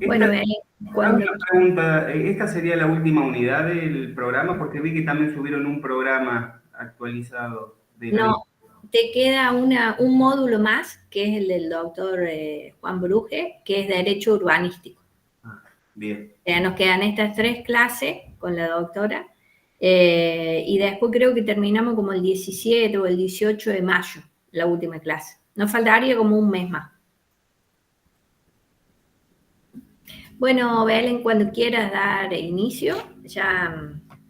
Bueno, Esta, hago cuando una pregunta, ¿esta sería la última unidad del programa? Porque vi que también subieron un programa actualizado del año. no, te queda un módulo más, que es el del doctor Juan Bruje, que es Derecho Urbanístico. Ah, bien. O sea, nos quedan estas tres clases con la doctora y después creo que terminamos como el 17 o el 18 de mayo, la última clase. Nos faltaría como un mes más. Bueno, Belén, cuando quieras dar inicio, ya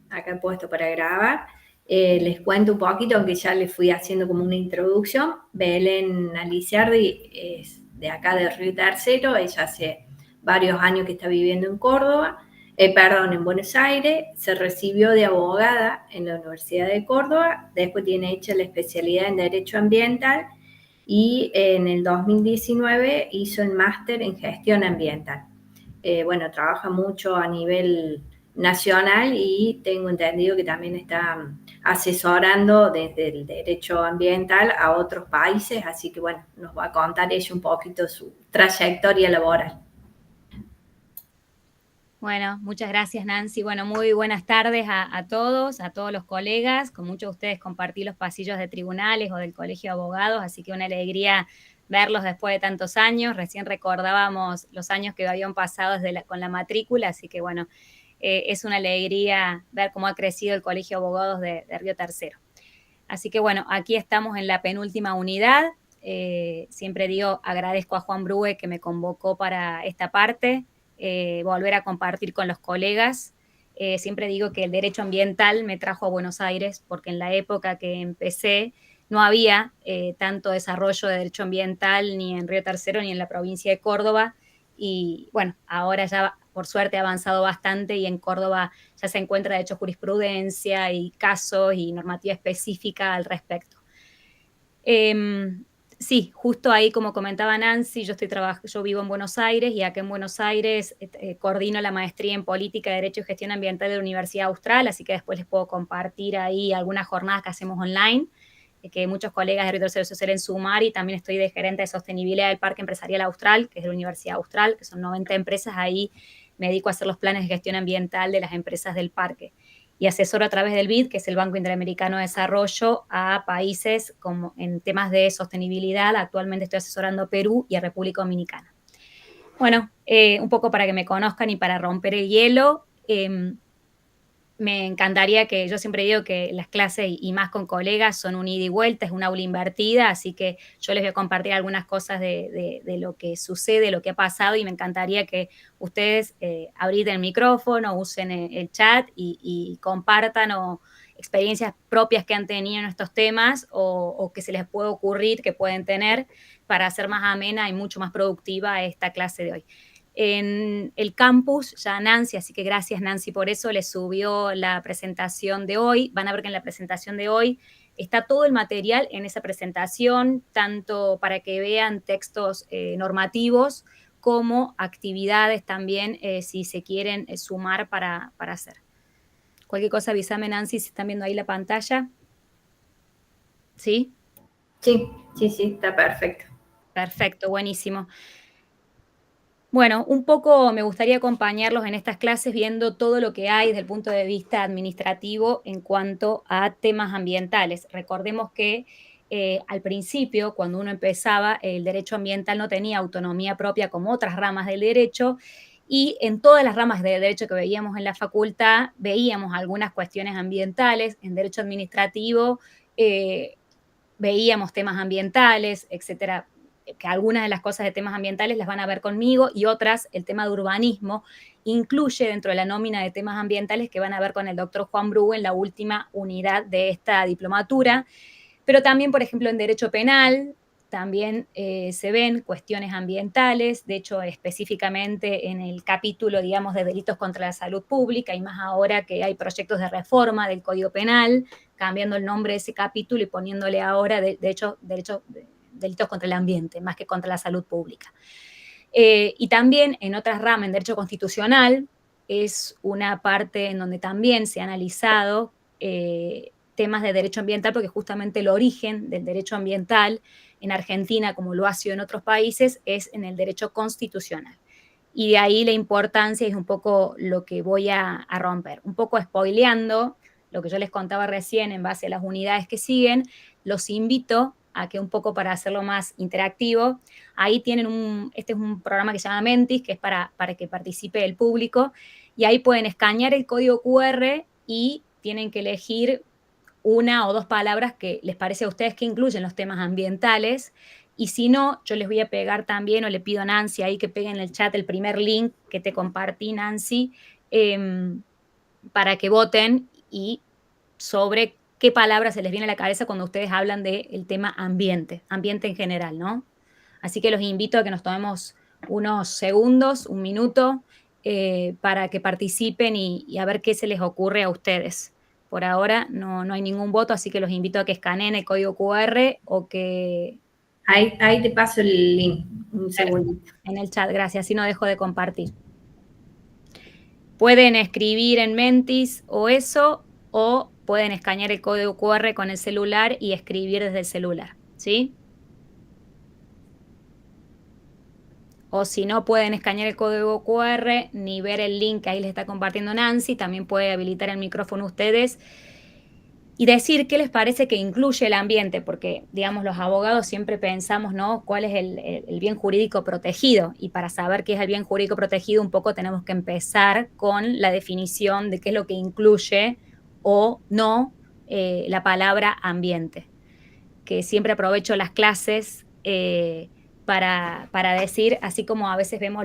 acá he puesto para grabar. Les cuento un poquito, aunque ya les fui haciendo como una introducción. Belén Aliciardi es de acá de Río Tercero, ella hace varios años que está viviendo en Córdoba, perdón, en Buenos Aires, se recibió de abogada en la Universidad de Córdoba, después tiene hecha la especialidad en Derecho Ambiental y en el 2019 hizo el máster en Gestión Ambiental. Bueno, trabaja mucho a nivel nacional y tengo entendido que también está asesorando desde el derecho ambiental a otros países, así que bueno, nos va a contar ella un poquito su trayectoria laboral. Bueno, muchas gracias, Nancy. Bueno, muy buenas tardes a todos los colegas. Con muchos de ustedes compartí los pasillos de tribunales o del Colegio de Abogados, así que una alegría verlos después de tantos años. Recién recordábamos los años que habían pasado con la matrícula, así que bueno, es una alegría ver cómo ha crecido el Colegio de Abogados de Río Tercero. Así que bueno, aquí estamos en la penúltima unidad. Siempre digo, agradezco a Juan Brue que me convocó para esta parte, volver a compartir con los colegas. Siempre digo que el derecho ambiental me trajo a Buenos Aires porque en la época que empecé no había tanto desarrollo de derecho ambiental ni en Río Tercero ni en la provincia de Córdoba. Y bueno, ahora ya por suerte ha avanzado bastante y en Córdoba ya se encuentra de hecho jurisprudencia y casos y normativa específica al respecto. Sí, justo ahí, como comentaba Nancy, yo vivo en Buenos Aires y acá en Buenos Aires coordino la maestría en Política, Derecho y Gestión Ambiental de la Universidad Austral, así que después les puedo compartir ahí algunas jornadas que hacemos online, que muchos colegas de Río Tercero se suelen sumar, y también estoy de gerente de sostenibilidad del Parque Empresarial Austral, que es de la Universidad Austral, que son 90 empresas. Ahí me dedico a hacer los planes de gestión ambiental de las empresas del parque y asesoro a través del BID, que es el Banco Interamericano de Desarrollo, a países como en temas de sostenibilidad. Actualmente estoy asesorando a Perú y a República Dominicana. Bueno, un poco para que me conozcan y para romper el hielo, me encantaría que, yo siempre digo que las clases y más con colegas son un ida y vuelta, es una aula invertida, así que yo les voy a compartir algunas cosas de lo que sucede, lo que ha pasado, y me encantaría que ustedes abrir el micrófono, usen el chat y compartan experiencias propias que han tenido en estos temas o que se les puede ocurrir que pueden tener para hacer más amena y mucho más productiva esta clase de hoy. En el campus, ya Nancy, así que gracias Nancy por eso, les subió la presentación de hoy. Van a ver que en la presentación de hoy está todo el material en esa presentación, tanto para que vean textos normativos como actividades también, si se quieren sumar para hacer. Cualquier cosa avísame, Nancy, si están viendo ahí la pantalla. ¿Sí? Sí, sí, sí, está perfecto. Perfecto, buenísimo. Bueno, un poco me gustaría acompañarlos en estas clases viendo todo lo que hay desde el punto de vista administrativo en cuanto a temas ambientales. Recordemos que al principio, cuando uno empezaba, el derecho ambiental no tenía autonomía propia como otras ramas del derecho, y en todas las ramas del derecho que veíamos en la facultad veíamos algunas cuestiones ambientales. En derecho administrativo veíamos temas ambientales, etcétera, que algunas de las cosas de temas ambientales las van a ver conmigo, y otras, el tema de urbanismo, incluye dentro de la nómina de temas ambientales que van a ver con el doctor Juan Bru en la última unidad de esta diplomatura. Pero también, por ejemplo, en derecho penal, también se ven cuestiones ambientales, de hecho, específicamente en el capítulo, digamos, de delitos contra la salud pública, y más ahora que hay proyectos de reforma del Código Penal, cambiando el nombre de ese capítulo y poniéndole ahora, delitos contra el ambiente, más que contra la salud pública. Y también en otras ramas, en derecho constitucional, es una parte en donde también se ha analizado temas de derecho ambiental, porque justamente el origen del derecho ambiental en Argentina, como lo ha sido en otros países, es en el derecho constitucional. y de ahí la importancia es un poco lo que voy a romper. Un poco spoileando lo que yo les contaba recién en base a las unidades que siguen, los invito a que un poco para hacerlo más interactivo, ahí tienen este es un programa que se llama Mentis, que es para que participe el público, y ahí pueden escanear el código QR y tienen que elegir una o dos palabras que les parece a ustedes que incluyen los temas ambientales, y si no, yo les voy a pegar también, o le pido a Nancy ahí que pegue en el chat el primer link que te compartí, Nancy, para que voten y sobre qué palabra se les viene a la cabeza cuando ustedes hablan del tema ambiente en general, ¿no? Así que los invito a que nos tomemos unos segundos, un minuto, para que participen y a ver qué se les ocurre a ustedes. Por ahora no hay ningún voto, así que los invito a que escaneen el código QR o que... Ahí te paso el link, un segundito. En el chat, gracias, así no dejo de compartir. Pueden escribir en Mentis o eso, o pueden escanear el código QR con el celular y escribir desde el celular, ¿sí? O si no pueden escanear el código QR ni ver el link que ahí les está compartiendo Nancy, también puede habilitar el micrófono ustedes y decir qué les parece que incluye el ambiente, porque, digamos, los abogados siempre pensamos, ¿no?, cuál es el bien jurídico protegido, y para saber qué es el bien jurídico protegido un poco tenemos que empezar con la definición de qué es lo que incluye o no la palabra ambiente, que siempre aprovecho las clases para decir, así como a veces vemos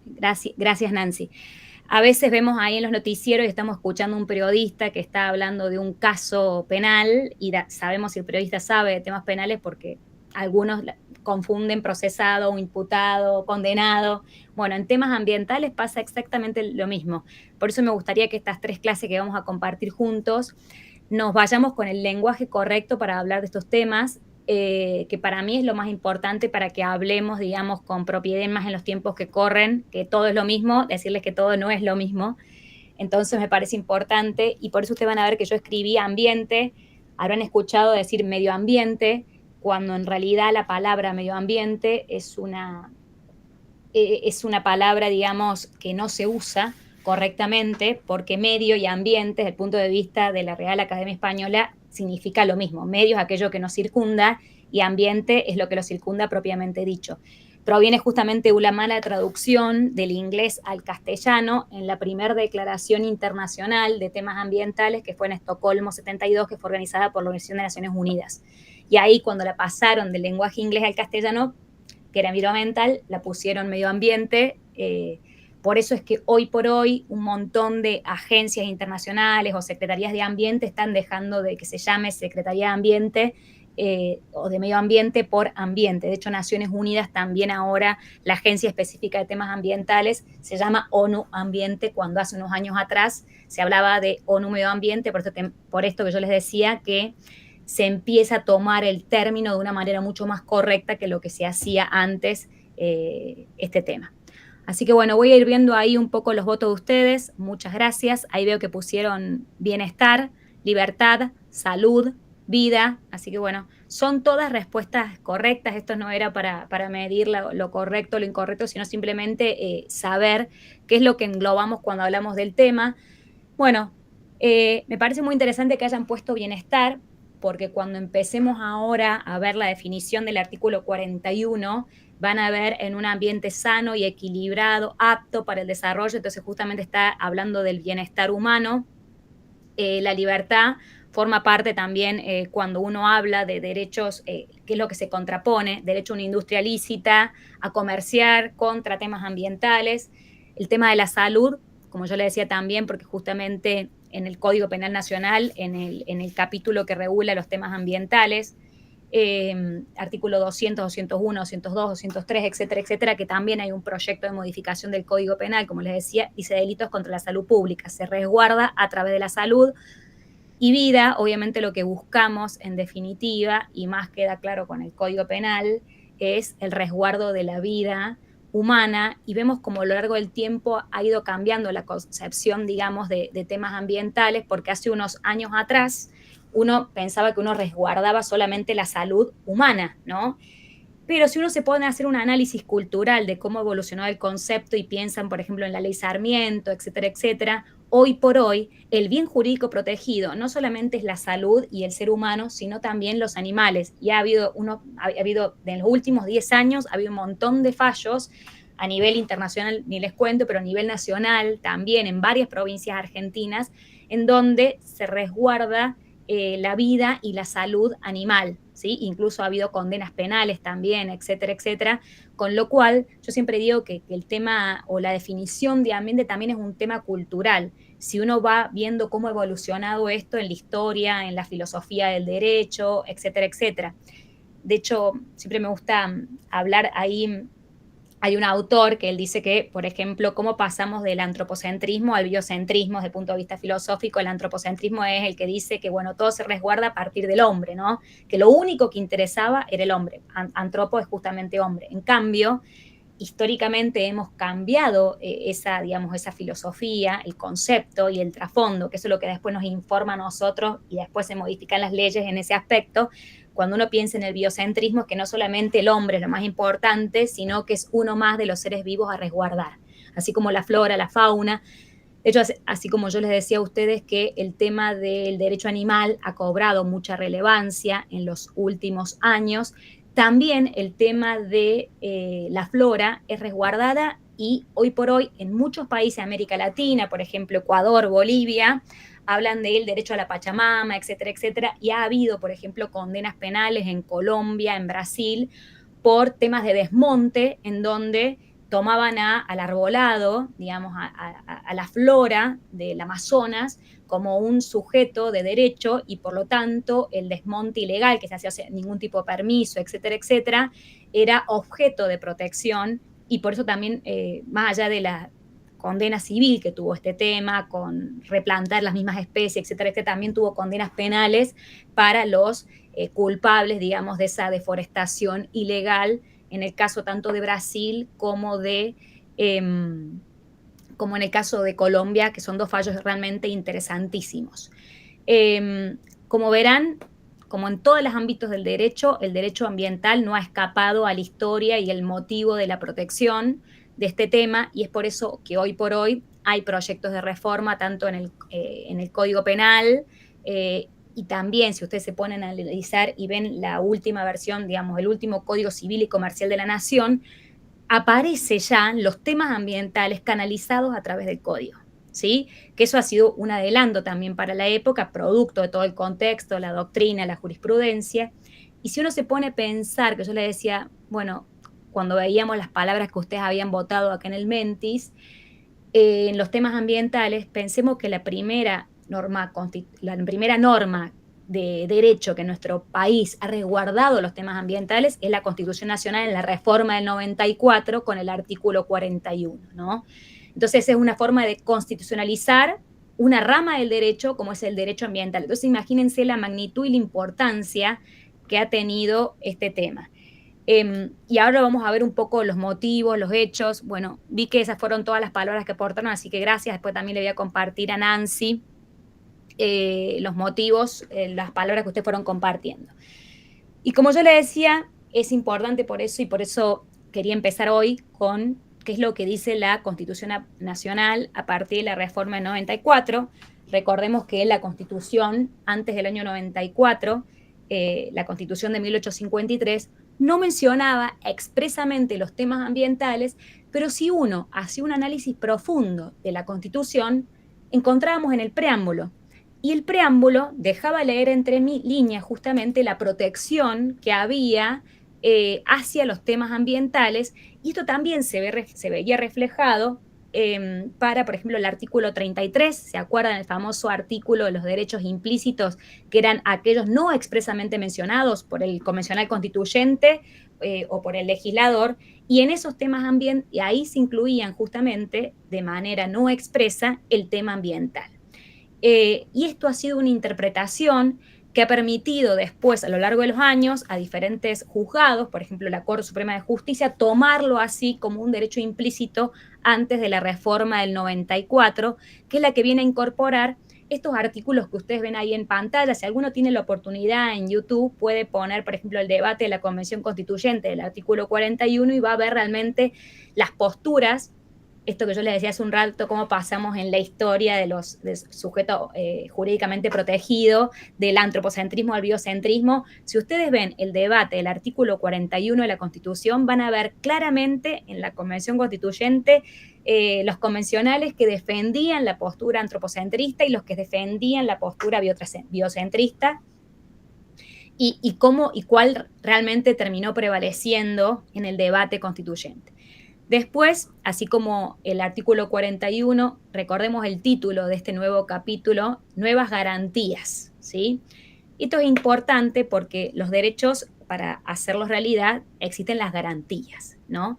gracias Nancy, a veces vemos ahí en los noticieros y estamos escuchando a un periodista que está hablando de un caso penal y sabemos si el periodista sabe de temas penales porque algunos confunden procesado, imputado, condenado. Bueno, en temas ambientales pasa exactamente lo mismo. Por eso me gustaría que estas 3 clases que vamos a compartir juntos nos vayamos con el lenguaje correcto para hablar de estos temas, que para mí es lo más importante para que hablemos, digamos, con propiedad más en los tiempos que corren, que todo es lo mismo, decirles que todo no es lo mismo. Entonces me parece importante, y por eso ustedes van a ver que yo escribí ambiente, habrán escuchado decir medio ambiente, cuando en realidad la palabra medio ambiente es una palabra, digamos, que no se usa correctamente, porque medio y ambiente, desde el punto de vista de la Real Academia Española, significa lo mismo. Medio es aquello que nos circunda y ambiente es lo que lo circunda propiamente dicho. Proviene justamente de una mala traducción del inglés al castellano en la primera declaración internacional de temas ambientales que fue en Estocolmo 72, que fue organizada por la Organización de Naciones Unidas. Y ahí cuando la pasaron del lenguaje inglés al castellano, que era environmental, la pusieron medio ambiente. Por eso es que hoy por hoy un montón de agencias internacionales o secretarías de ambiente están dejando de que se llame Secretaría de Ambiente o de Medio Ambiente por ambiente. De hecho, Naciones Unidas también ahora, la agencia específica de temas ambientales se llama ONU Ambiente, cuando hace unos años atrás se hablaba de ONU Medio Ambiente, por esto que yo les decía que se empieza a tomar el término de una manera mucho más correcta que lo que se hacía antes este tema. Así que bueno, voy a ir viendo ahí un poco los votos de ustedes. Muchas gracias. Ahí veo que pusieron bienestar, libertad, salud, vida. Así que bueno, son todas respuestas correctas. Esto no era para medir lo correcto o lo incorrecto, sino simplemente saber qué es lo que englobamos cuando hablamos del tema. Bueno, me parece muy interesante que hayan puesto bienestar, porque cuando empecemos ahora a ver la definición del artículo 41, van a ver en un ambiente sano y equilibrado, apto para el desarrollo. Entonces justamente está hablando del bienestar humano. La libertad forma parte también cuando uno habla de derechos, que es lo que se contrapone, derecho a una industria lícita, a comerciar contra temas ambientales. El tema de la salud, como yo le decía también, porque justamente en el Código Penal Nacional, en el capítulo que regula los temas ambientales, artículo 200, 201, 202, 203, etcétera, etcétera, que también hay un proyecto de modificación del Código Penal, como les decía, dice delitos contra la salud pública, se resguarda a través de la salud y vida. Obviamente lo que buscamos en definitiva, y más queda claro con el Código Penal, es el resguardo de la vida humana, y vemos como a lo largo del tiempo ha ido cambiando la concepción, digamos, de temas ambientales, porque hace unos años atrás uno pensaba que uno resguardaba solamente la salud humana, ¿no? Pero si uno se pone a hacer un análisis cultural de cómo evolucionó el concepto y piensan, por ejemplo, en la ley Sarmiento, etcétera, etcétera, hoy por hoy el bien jurídico protegido no solamente es la salud y el ser humano, sino también los animales. Y ha habido en los últimos 10 años, ha habido un montón de fallos a nivel internacional, ni les cuento, pero a nivel nacional también en varias provincias argentinas, en donde se resguarda la vida y la salud animal, ¿sí? Incluso ha habido condenas penales también, etcétera, etcétera, con lo cual yo siempre digo que el tema o la definición de ambiente también es un tema cultural. Si uno va viendo cómo ha evolucionado esto en la historia, en la filosofía del derecho, etcétera, etcétera. De hecho, siempre me gusta hablar ahí. Hay un autor que él dice que, por ejemplo, cómo pasamos del antropocentrismo al biocentrismo desde el punto de vista filosófico. El antropocentrismo es el que dice que, bueno, todo se resguarda a partir del hombre, ¿no? Que lo único que interesaba era el hombre. Antropo es justamente hombre. En cambio, históricamente hemos cambiado esa filosofía, el concepto y el trasfondo, que eso es lo que después nos informa a nosotros y después se modifican las leyes en ese aspecto. Cuando uno piensa en el biocentrismo, es que no solamente el hombre es lo más importante, sino que es uno más de los seres vivos a resguardar, así como la flora, la fauna. De hecho, así como yo les decía a ustedes que el tema del derecho animal ha cobrado mucha relevancia en los últimos años, también el tema de la flora es resguardada y hoy por hoy en muchos países de América Latina, por ejemplo Ecuador, Bolivia, hablan del derecho a la Pachamama, etcétera, etcétera, y ha habido, por ejemplo, condenas penales en Colombia, en Brasil, por temas de desmonte, en donde tomaban al arbolado, digamos, a la flora del Amazonas como un sujeto de derecho y por lo tanto el desmonte ilegal que se hacía sin ningún tipo de permiso, etcétera, etcétera, era objeto de protección y por eso también, más allá de la condena civil que tuvo este tema, con replantar las mismas especies, etcétera, que también tuvo condenas penales para los culpables, digamos, de esa deforestación ilegal, en el caso tanto de Brasil como como en el caso de Colombia, que son dos fallos realmente interesantísimos. Como verán, como en todos los ámbitos del derecho, el derecho ambiental no ha escapado a la historia y el motivo de la protección de este tema, y es por eso que hoy por hoy hay proyectos de reforma tanto en el Código Penal, y también si ustedes se ponen a analizar y ven la última versión, digamos, el último Código Civil y Comercial de la Nación, aparece ya los temas ambientales canalizados a través del código, ¿sí? Que eso ha sido un adelanto también para la época, producto de todo el contexto, la doctrina, la jurisprudencia. Y si uno se pone a pensar, que yo le decía, bueno, cuando veíamos las palabras que ustedes habían votado acá en el Mentis, en los temas ambientales, pensemos que la primera norma de derecho que nuestro país ha resguardado los temas ambientales es la Constitución Nacional en la reforma del 94 con el artículo 41, ¿no? Entonces es una forma de constitucionalizar una rama del derecho como es el derecho ambiental. Entonces imagínense la magnitud y la importancia que ha tenido este tema. Y ahora vamos a ver un poco los motivos, los hechos. Bueno, vi que esas fueron todas las palabras que aportaron, así que gracias. Después también le voy a compartir a Nancy los motivos, las palabras que ustedes fueron compartiendo. Y como yo le decía, es importante por eso, y por eso quería empezar hoy con qué es lo que dice la Constitución Nacional a partir de la reforma del 94. Recordemos que la Constitución, antes del año 94, la Constitución de 1853, no mencionaba expresamente los temas ambientales, pero si uno hacía un análisis profundo de la Constitución, encontrábamos en el preámbulo. Y el preámbulo dejaba leer entre líneas justamente la protección que había hacia los temas ambientales, y esto también se veía reflejado para, por ejemplo, el artículo 33, ¿se acuerdan el famoso artículo de los derechos implícitos, que eran aquellos no expresamente mencionados por el convencional constituyente o por el legislador? Y en esos temas ambientales, y ahí se incluían justamente de manera no expresa el tema ambiental. Y esto ha sido una interpretación que ha permitido después, a lo largo de los años, a diferentes juzgados, por ejemplo la Corte Suprema de Justicia, tomarlo así como un derecho implícito antes de la reforma del 94, que es la que viene a incorporar estos artículos que ustedes ven ahí en pantalla, si alguno tiene la oportunidad en YouTube, puede poner, por ejemplo, el debate de la Convención Constituyente del artículo 41 y va a ver realmente las posturas, esto que yo les decía hace un rato, cómo pasamos en la historia de los sujetos jurídicamente protegidos, del antropocentrismo al biocentrismo. Si ustedes ven el debate del artículo 41 de la Constitución, van a ver claramente en la Convención Constituyente los convencionales que defendían la postura antropocentrista y los que defendían la postura biocentrista, y cuál realmente terminó prevaleciendo en el debate constituyente. Después, así como el artículo 41, recordemos el título de este nuevo capítulo, Nuevas Garantías, ¿sí? Esto es importante porque los derechos, para hacerlos realidad, existen las garantías, ¿no?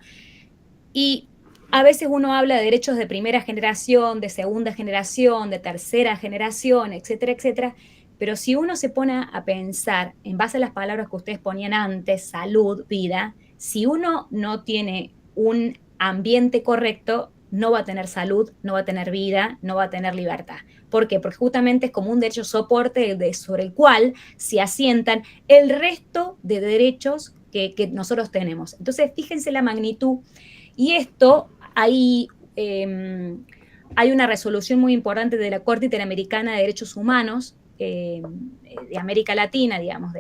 Y a veces uno habla de derechos de primera generación, de segunda generación, de tercera generación, etcétera, etcétera, pero si uno se pone a pensar, en base a las palabras que ustedes ponían antes, salud, vida, si uno no tiene un ambiente correcto, no va a tener salud, no va a tener vida, no va a tener libertad. ¿Por qué? Porque justamente es como un derecho soporte sobre el cual se asientan el resto de derechos que nosotros tenemos. Entonces, fíjense la magnitud. Y esto, hay una resolución muy importante de la Corte Interamericana de Derechos Humanos de América Latina, digamos,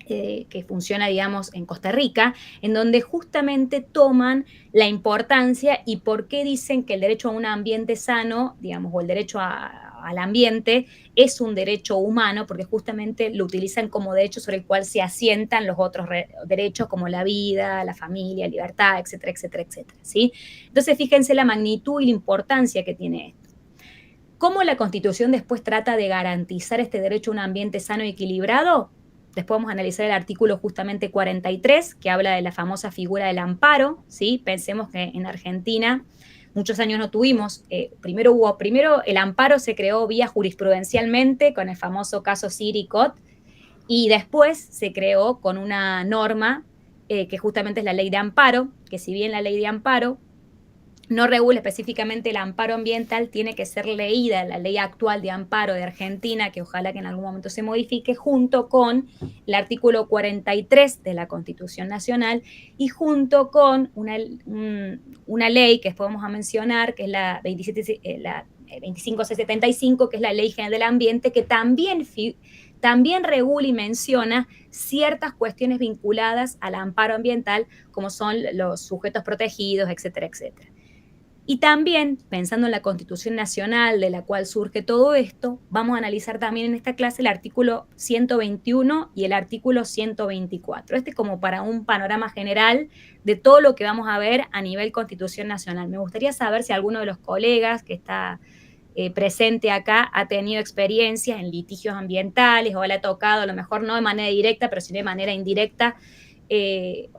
que funciona, digamos, en Costa Rica, en donde justamente toman la importancia y por qué dicen que el derecho a un ambiente sano, digamos, o el derecho al ambiente es un derecho humano, porque justamente lo utilizan como derecho sobre el cual se asientan los otros derechos como la vida, la familia, libertad, etcétera, etcétera, etcétera, ¿sí? Entonces, fíjense la magnitud y la importancia que tiene esto. ¿Cómo la Constitución después trata de garantizar este derecho a un ambiente sano y equilibrado? Después vamos a analizar el artículo justamente 43, que habla de la famosa figura del amparo, ¿sí? Pensemos que en Argentina muchos años no tuvimos, primero el amparo se creó vía jurisprudencialmente con el famoso caso Siri-Cot, y después se creó con una norma que justamente es la ley de amparo, que si bien la ley de amparo no regula específicamente el amparo ambiental, tiene que ser leída la ley actual de amparo de Argentina, que ojalá que en algún momento se modifique, junto con el artículo 43 de la Constitución Nacional y junto con una ley que después vamos a mencionar, que es la 25675, que es la Ley General del Ambiente, que también regula y menciona ciertas cuestiones vinculadas al amparo ambiental, como son los sujetos protegidos, etcétera, etcétera. Y también, pensando en la Constitución Nacional de la cual surge todo esto, vamos a analizar también en esta clase el artículo 121 y el artículo 124. Este es como para un panorama general de todo lo que vamos a ver a nivel Constitución Nacional. Me gustaría saber si alguno de los colegas que está presente acá ha tenido experiencias en litigios ambientales o le ha tocado, a lo mejor no de manera directa, pero sí de manera indirecta,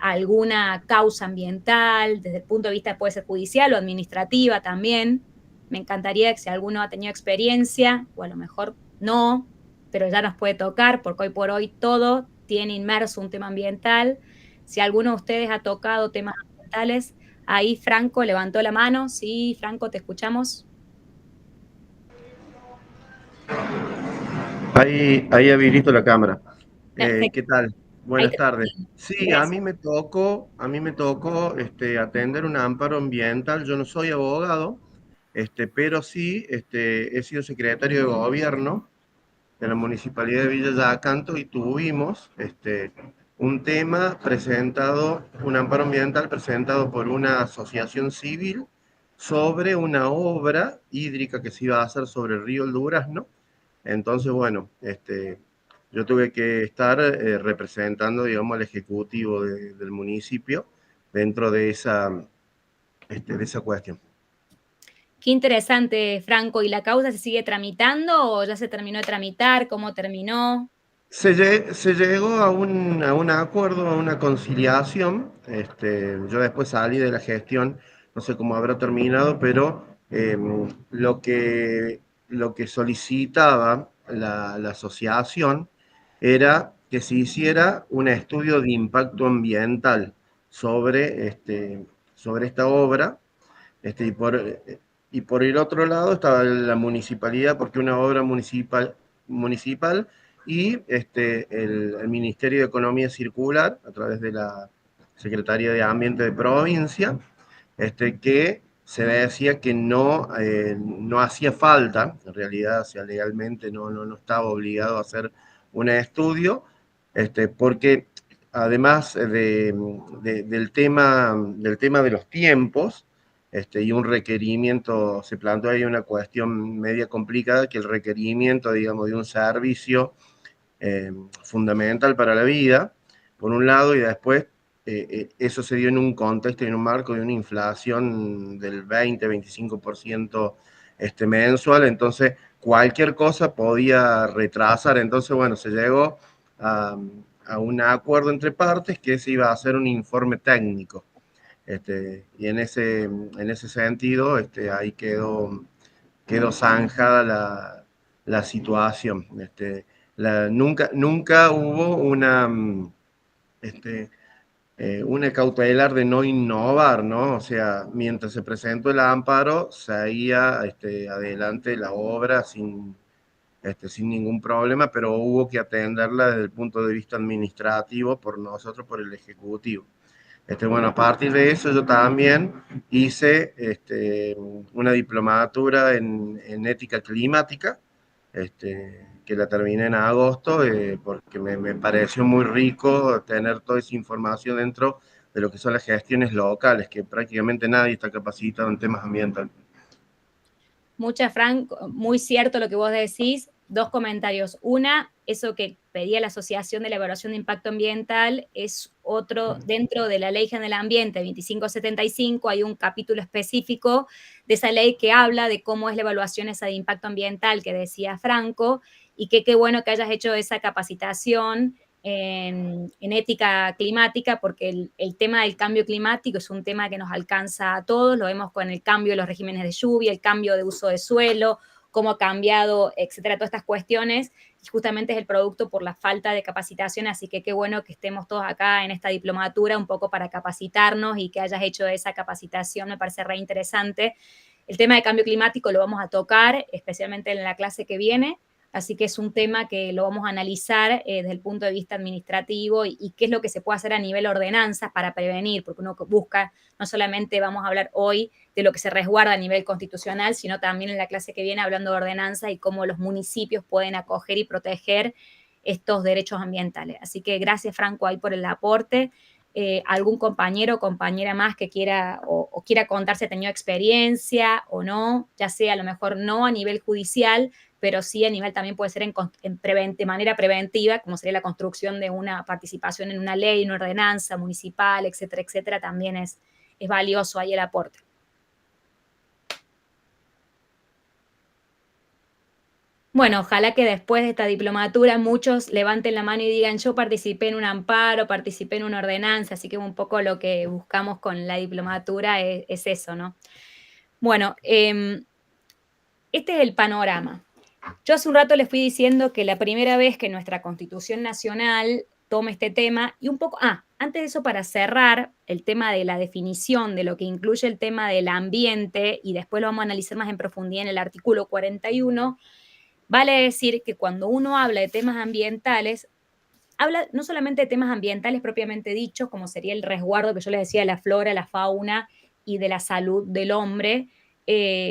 alguna causa ambiental, desde el punto de vista puede ser judicial o administrativa también. Me encantaría que si alguno ha tenido experiencia, o a lo mejor no, pero ya nos puede tocar, porque hoy por hoy todo tiene inmerso un tema ambiental. Si alguno de ustedes ha tocado temas ambientales, ahí Franco levantó la mano. Sí, Franco, te escuchamos. Ahí habilito la cámara. ¿Qué tal? Buenas tardes. Sí, Gracias. a mí me tocó atender un amparo ambiental. Yo no soy abogado, pero sí he sido secretario de gobierno de la Municipalidad de Villa Yacanto y tuvimos un tema presentado, un amparo ambiental presentado por una asociación civil sobre una obra hídrica que se iba a hacer sobre el río El Durazno. Entonces, bueno, yo tuve que estar representando, digamos, al ejecutivo del municipio dentro de esa cuestión. Qué interesante, Franco. ¿Y la causa se sigue tramitando o ya se terminó de tramitar? ¿Cómo terminó? Se llegó a un acuerdo, a una conciliación. Yo después salí de la gestión, no sé cómo habrá terminado, pero lo que solicitaba la asociación era que se hiciera un estudio de impacto ambiental sobre esta obra, y y por el otro lado estaba la municipalidad, porque una obra municipal y el Ministerio de Economía Circular, a través de la Secretaría de Ambiente de Provincia, que se decía que no hacía falta, en realidad, o sea, legalmente no estaba obligado a hacer un estudio, porque además del tema de los tiempos, y un requerimiento, se planteó ahí una cuestión media complicada, que el requerimiento, digamos, de un servicio fundamental para la vida, por un lado, y después eso se dio en un contexto y en un marco de una inflación del 20-25% mensual, entonces cualquier cosa podía retrasar, entonces bueno, se llegó a un acuerdo entre partes que se iba a hacer un informe técnico. Y en ese sentido, ahí quedó zanjada la situación. Nunca hubo una cautelar de no innovar, ¿no? O sea, mientras se presentó el amparo, seguía adelante la obra sin ningún problema, pero hubo que atenderla desde el punto de vista administrativo por nosotros, por el Ejecutivo. Bueno, a partir de eso yo también hice una diplomatura en ética climática, que la terminé en agosto, porque me pareció muy rico tener toda esa información dentro de lo que son las gestiones locales, que prácticamente nadie está capacitado en temas ambientales. Muchas, Frank, muy cierto lo que vos decís. Dos comentarios. Una, eso que pedía la Asociación de la Evaluación de Impacto Ambiental es otro, dentro de la Ley General del Ambiente 2575 hay un capítulo específico de esa ley que habla de cómo es la evaluación esa de impacto ambiental que decía Franco, y que qué bueno que hayas hecho esa capacitación en ética climática, porque el tema del cambio climático es un tema que nos alcanza a todos, lo vemos con el cambio de los regímenes de lluvia, el cambio de uso de suelo, cómo ha cambiado, etcétera, todas estas cuestiones, y justamente es el producto por la falta de capacitación, así que qué bueno que estemos todos acá en esta diplomatura un poco para capacitarnos y que hayas hecho esa capacitación, me parece re interesante. El tema de cambio climático lo vamos a tocar, especialmente en la clase que viene, así que es un tema que lo vamos a analizar desde el punto de vista administrativo y qué es lo que se puede hacer a nivel ordenanzas para prevenir, porque uno busca, no solamente vamos a hablar hoy de lo que se resguarda a nivel constitucional, sino también en la clase que viene hablando de ordenanza y cómo los municipios pueden acoger y proteger estos derechos ambientales. Así que gracias, Franco, ahí por el aporte. Algún compañero o compañera más que quiera o quiera contar si ha tenido experiencia o no, ya sea a lo mejor no a nivel judicial, pero sí a nivel también puede ser de manera preventiva, como sería la construcción de una participación en una ley, una ordenanza municipal, etcétera, etcétera, también es valioso ahí el aporte. Bueno, ojalá que después de esta diplomatura muchos levanten la mano y digan yo participé en un amparo, participé en una ordenanza, así que un poco lo que buscamos con la diplomatura es eso, ¿no? Bueno, este es el panorama. Yo hace un rato les fui diciendo que la primera vez que nuestra Constitución Nacional toma este tema, y un poco, antes de eso, para cerrar el tema de la definición de lo que incluye el tema del ambiente, y después lo vamos a analizar más en profundidad en el artículo 41, vale decir que cuando uno habla de temas ambientales, habla no solamente de temas ambientales propiamente dichos, como sería el resguardo que yo les decía de la flora, la fauna y de la salud del hombre,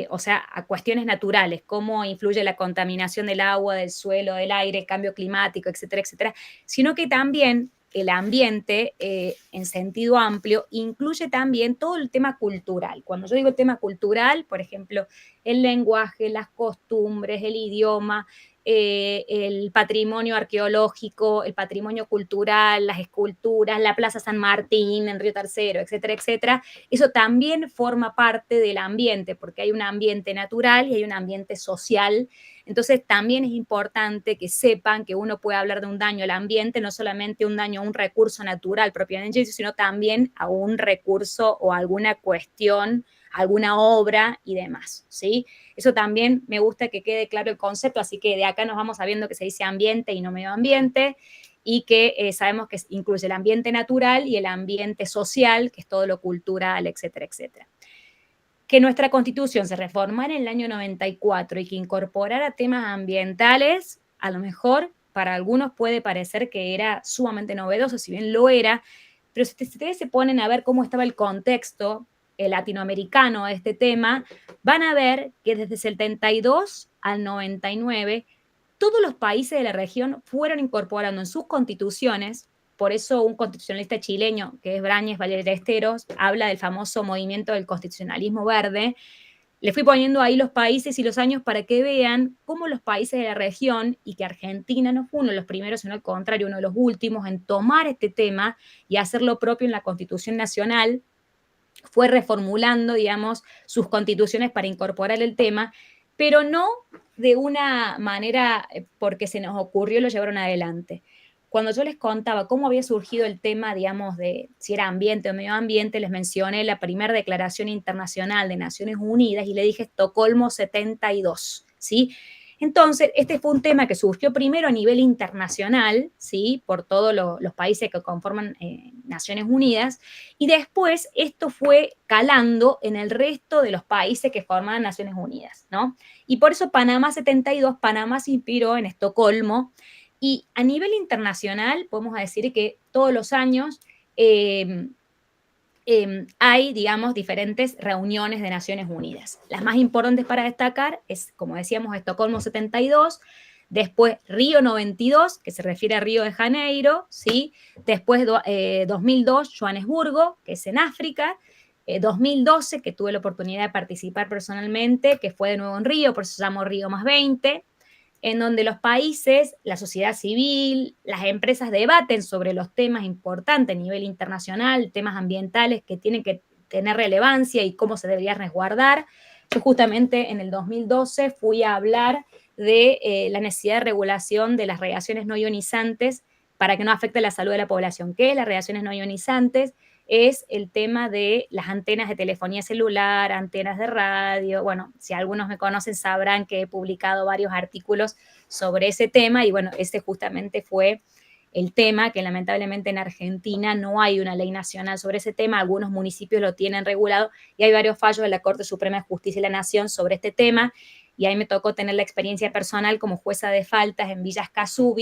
o sea, a cuestiones naturales, cómo influye la contaminación del agua, del suelo, del aire, el cambio climático, etcétera, etcétera, sino que también el ambiente, en sentido amplio, incluye también todo el tema cultural. Cuando yo digo el tema cultural, por ejemplo, el lenguaje, las costumbres, el idioma, el patrimonio arqueológico, el patrimonio cultural, las esculturas, la Plaza San Martín en Río Tercero, etcétera, etcétera, eso también forma parte del ambiente, porque hay un ambiente natural y hay un ambiente social. Entonces también es importante que sepan que uno puede hablar de un daño al ambiente, no solamente un daño a un recurso natural propiamente dicho, sino también a un recurso o alguna cuestión, alguna obra y demás, ¿sí? Eso también me gusta que quede claro el concepto, así que de acá nos vamos sabiendo que se dice ambiente y no medio ambiente, y que sabemos que incluye el ambiente natural y el ambiente social, que es todo lo cultural, etcétera, etcétera. que nuestra Constitución se reformara en el año 94 y que incorporara temas ambientales, a lo mejor para algunos puede parecer que era sumamente novedoso, si bien lo era, pero si ustedes se ponen a ver cómo estaba el contexto latinoamericano a este tema, van a ver que desde el 72 al 99 todos los países de la región fueron incorporando en sus constituciones. Por eso un constitucionalista chileño, que es Brañes Ballesteros, habla del famoso movimiento del constitucionalismo verde. Le fui poniendo ahí los países y los años para que vean cómo los países de la región, y que Argentina no fue uno de los primeros, sino al contrario, uno de los últimos en tomar este tema y hacerlo propio en la Constitución Nacional, fue reformulando, digamos, sus constituciones para incorporar el tema, pero no de una manera porque se nos ocurrió y lo llevaron adelante. Cuando yo les contaba cómo había surgido el tema, digamos, de si era ambiente o medio ambiente, les mencioné la primera declaración internacional de Naciones Unidas y le dije Estocolmo 72, ¿sí? Entonces, este fue un tema que surgió primero a nivel internacional, ¿sí? Por todos los países que conforman Naciones Unidas, y después esto fue calando en el resto de los países que forman Naciones Unidas, ¿no? Y por eso Panamá 72, Panamá se inspiró en Estocolmo, y a nivel internacional podemos decir que todos los años hay, digamos, diferentes reuniones de Naciones Unidas. Las más importantes para destacar es, como decíamos, Estocolmo 72, después Río 92, que se refiere a Río de Janeiro, ¿sí? Después 2002, Johannesburgo, que es en África, 2012, que tuve la oportunidad de participar personalmente, que fue de nuevo en Río, por eso se llamó Río +20, en donde los países, la sociedad civil, las empresas debaten sobre los temas importantes a nivel internacional, temas ambientales que tienen que tener relevancia y cómo se debería resguardar. Yo justamente en el 2012 fui a hablar de la necesidad de regulación de las radiaciones no ionizantes para que no afecte la salud de la población. ¿Qué es las radiaciones no ionizantes? Es el tema de las antenas de telefonía celular, antenas de radio. Bueno, si algunos me conocen sabrán que he publicado varios artículos sobre ese tema y bueno, ese justamente fue el tema, que lamentablemente en Argentina no hay una ley nacional sobre ese tema, algunos municipios lo tienen regulado y hay varios fallos de la Corte Suprema de Justicia de la Nación sobre este tema, y ahí me tocó tener la experiencia personal como jueza de faltas en Villa Escazú,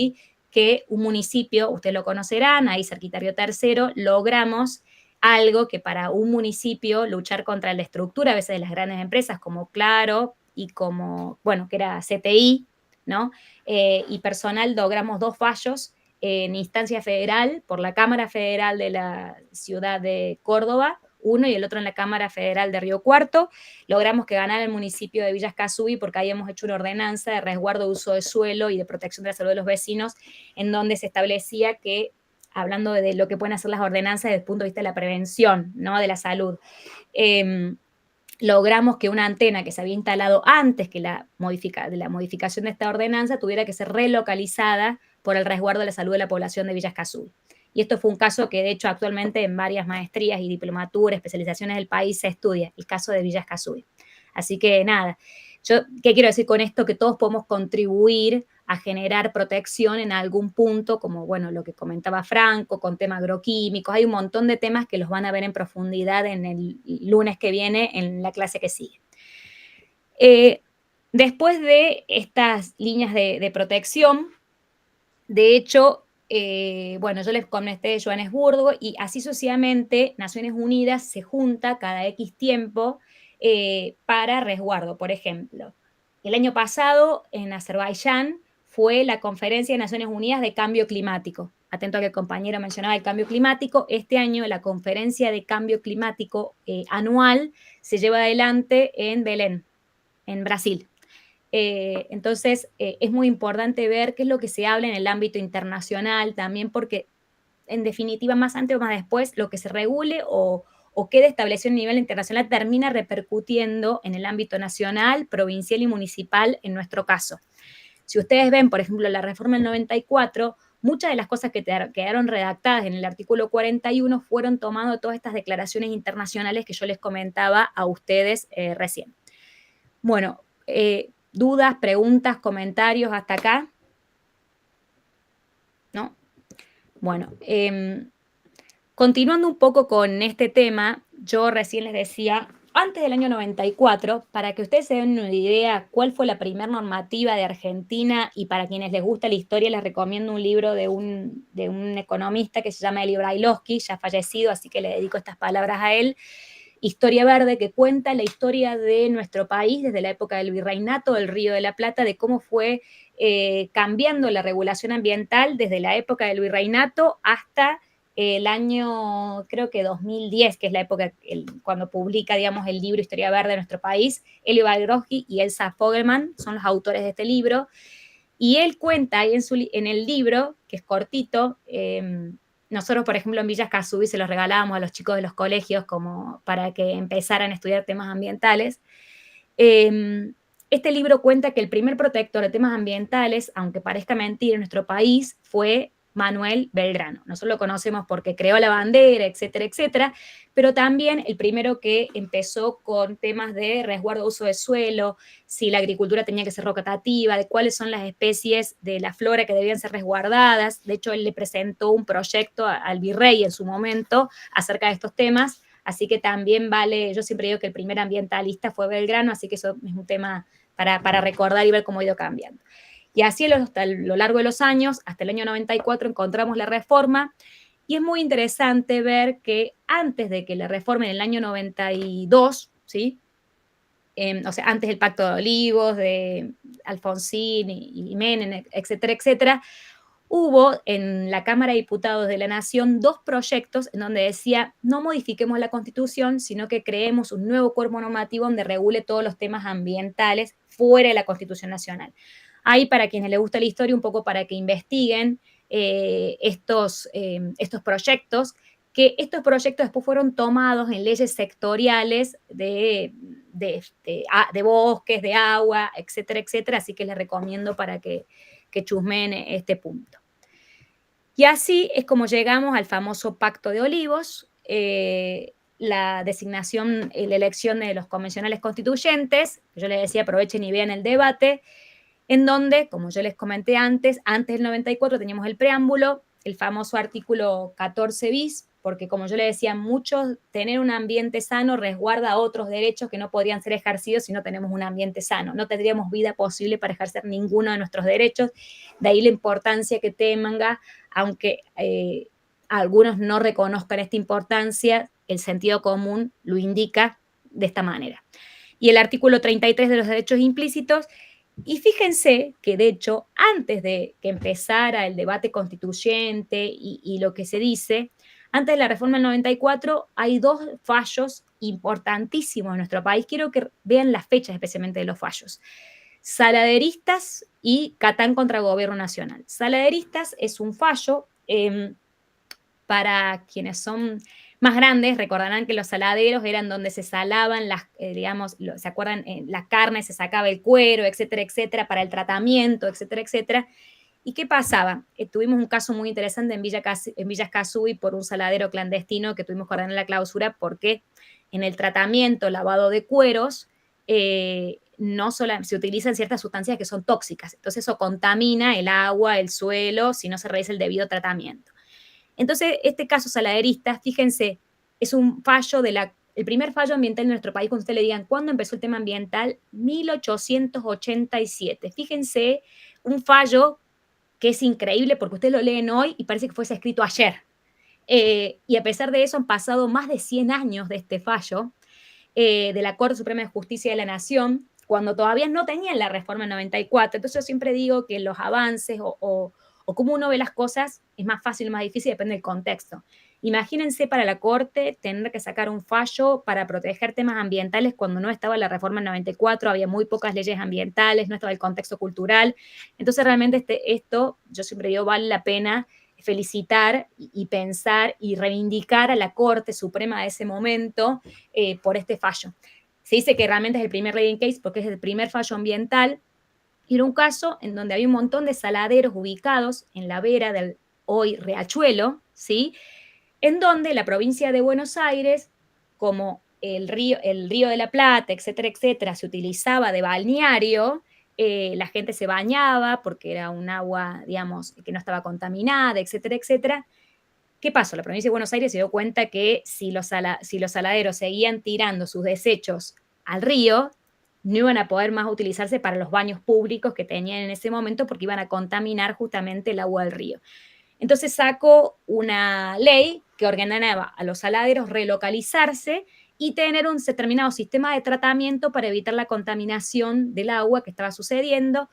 que un municipio, ustedes lo conocerán, ahí cerquita Río Tercero, logramos algo que para un municipio luchar contra la estructura a veces de las grandes empresas como Claro y como, bueno, que era CTI, ¿no? Y personal, logramos 2 fallos en instancia federal por la Cámara Federal de la ciudad de Córdoba, uno, y el otro en la Cámara Federal de Río Cuarto. Logramos que ganara el municipio de Villa Escazú porque habíamos hecho una ordenanza de resguardo de uso de suelo y de protección de la salud de los vecinos, en donde se establecía que, hablando de lo que pueden hacer las ordenanzas desde el punto de vista de la prevención, ¿no? De la salud, logramos que una antena que se había instalado antes que de la modificación de esta ordenanza tuviera que ser relocalizada por el resguardo de la salud de la población de Villa Escazú. Y esto fue un caso que, de hecho, actualmente en varias maestrías y diplomaturas, especializaciones del país se estudia, el caso de Villa Escazú. Así que nada, yo, ¿qué quiero decir con esto? Que todos podemos contribuir a generar protección en algún punto, como, bueno, lo que comentaba Franco, con temas agroquímicos. Hay un montón de temas que los van a ver en profundidad en el lunes que viene, en la clase que sigue. Después de estas líneas de protección, de hecho, bueno, yo les comenté de Johannesburgo y así sucesivamente Naciones Unidas se junta cada X tiempo para resguardo. Por ejemplo, el año pasado en Azerbaiyán fue la Conferencia de Naciones Unidas de Cambio Climático. Atento a que el compañero mencionaba el cambio climático. Este año la Conferencia de Cambio Climático anual se lleva adelante en Belén, en Brasil. Entonces, es muy importante ver qué es lo que se habla en el ámbito internacional también, porque en definitiva, más antes o más después, lo que se regule o quede establecido a nivel internacional termina repercutiendo en el ámbito nacional, provincial y municipal en nuestro caso. Si ustedes ven, por ejemplo, la reforma del 94, muchas de las cosas que quedaron redactadas en el artículo 41 fueron tomando todas estas declaraciones internacionales que yo les comentaba a ustedes recién. Bueno, dudas, preguntas, comentarios hasta acá. ¿No? Bueno, continuando un poco con este tema, yo recién les decía, antes del año 94, para que ustedes se den una idea cuál fue la primera normativa de Argentina, y para quienes les gusta la historia les recomiendo un libro de un economista que se llama Elio Brailovsky, ya fallecido, así que le dedico estas palabras a él, Historia Verde, que cuenta la historia de nuestro país desde la época del Virreinato del Río de la Plata, de cómo fue cambiando la regulación ambiental desde la época del Virreinato hasta el año, creo que 2010, que es la época cuando publica, digamos, el libro Historia Verde de nuestro país. Elio Brailovsky y Elsa Fogelman son los autores de este libro, y él cuenta ahí en el libro, que es cortito, nosotros, por ejemplo, en Villa Escazú se los regalábamos a los chicos de los colegios como para que empezaran a estudiar temas ambientales. Este libro cuenta que el primer protector de temas ambientales, aunque parezca mentira, en nuestro país fue Manuel Belgrano. Nosotros lo conocemos porque creó la bandera, etcétera, etcétera, pero también el primero que empezó con temas de resguardo de uso de suelo, si la agricultura tenía que ser rotativa, de cuáles son las especies de la flora que debían ser resguardadas. De hecho, él le presentó un proyecto al virrey en su momento acerca de estos temas, así que también vale, yo siempre digo que el primer ambientalista fue Belgrano, así que eso es un tema para recordar y ver cómo ha ido cambiando. Y así a lo largo de los años, hasta el año 94, encontramos la reforma, y es muy interesante ver que antes de que la reforma en el año 92, ¿sí? O sea, antes del Pacto de Olivos, de Alfonsín y Menem, etcétera, etcétera, hubo en la Cámara de Diputados de la Nación 2 proyectos en donde decía, no modifiquemos la Constitución, sino que creemos un nuevo cuerpo normativo donde regule todos los temas ambientales fuera de la Constitución Nacional. Ahí, para quienes les gusta la historia, un poco para que investiguen estos proyectos, que estos proyectos después fueron tomados en leyes sectoriales de bosques, de agua, etcétera, etcétera, así que les recomiendo para que chusmeen este punto. Y así es como llegamos al famoso Pacto de Olivos, la designación, la elección de los convencionales constituyentes, que yo les decía, aprovechen y vean el debate, en donde, como yo les comenté antes del 94 teníamos el preámbulo, el famoso artículo 14 bis, porque como yo les decía, tener un ambiente sano resguarda otros derechos que no podrían ser ejercidos si no tenemos un ambiente sano. No tendríamos vida posible para ejercer ninguno de nuestros derechos. De ahí la importancia que tenga, aunque algunos no reconozcan esta importancia, el sentido común lo indica de esta manera. Y el artículo 33 de los derechos implícitos. Y fíjense que, de hecho, antes de que empezara el debate constituyente y lo que se dice, antes de la reforma del 94, hay 2 fallos importantísimos en nuestro país. Quiero que vean las fechas especialmente de los fallos. Saladeristas y Catán contra Gobierno Nacional. Saladeristas es un fallo, para quienes son más grandes, recordarán que los saladeros eran donde se salaban ¿se acuerdan? La carne, se sacaba el cuero, etcétera, etcétera, para el tratamiento, etcétera, etcétera. ¿Y qué pasaba? Tuvimos un caso muy interesante en Villa Escazú por un saladero clandestino que tuvimos que ordenar la clausura porque en el tratamiento, lavado de cueros, no solo se utilizan ciertas sustancias que son tóxicas. Entonces eso contamina el agua, el suelo, si no se realiza el debido tratamiento. Entonces, este caso saladerista, fíjense, es un fallo el primer fallo ambiental en nuestro país. Cuando ustedes le digan, ¿cuándo empezó el tema ambiental? 1887. Fíjense, un fallo que es increíble porque ustedes lo leen hoy y parece que fuese escrito ayer. Y a pesar de eso, han pasado más de 100 años de este fallo de la Corte Suprema de Justicia de la Nación, cuando todavía no tenían la reforma del 94. Entonces, yo siempre digo que los avances o cómo uno ve las cosas es más fácil o más difícil, depende del contexto. Imagínense para la Corte tener que sacar un fallo para proteger temas ambientales cuando no estaba la reforma del 94, había muy pocas leyes ambientales, no estaba el contexto cultural. Entonces realmente esto, yo siempre digo, vale la pena felicitar y pensar y reivindicar a la Corte Suprema de ese momento por este fallo. Se dice que realmente es el primer leading case porque es el primer fallo ambiental. Y era un caso en donde había un montón de saladeros ubicados en la vera del hoy Riachuelo, ¿sí? En donde la provincia de Buenos Aires, como el río de la Plata, etcétera, etcétera, se utilizaba de balneario, la gente se bañaba porque era un agua, digamos, que no estaba contaminada, etcétera, etcétera. ¿Qué pasó? La provincia de Buenos Aires se dio cuenta que si los saladeros seguían tirando sus desechos al río, no iban a poder más utilizarse para los baños públicos que tenían en ese momento porque iban a contaminar justamente el agua del río. Entonces sacó una ley que ordenaba a los saladeros relocalizarse y tener un determinado sistema de tratamiento para evitar la contaminación del agua que estaba sucediendo.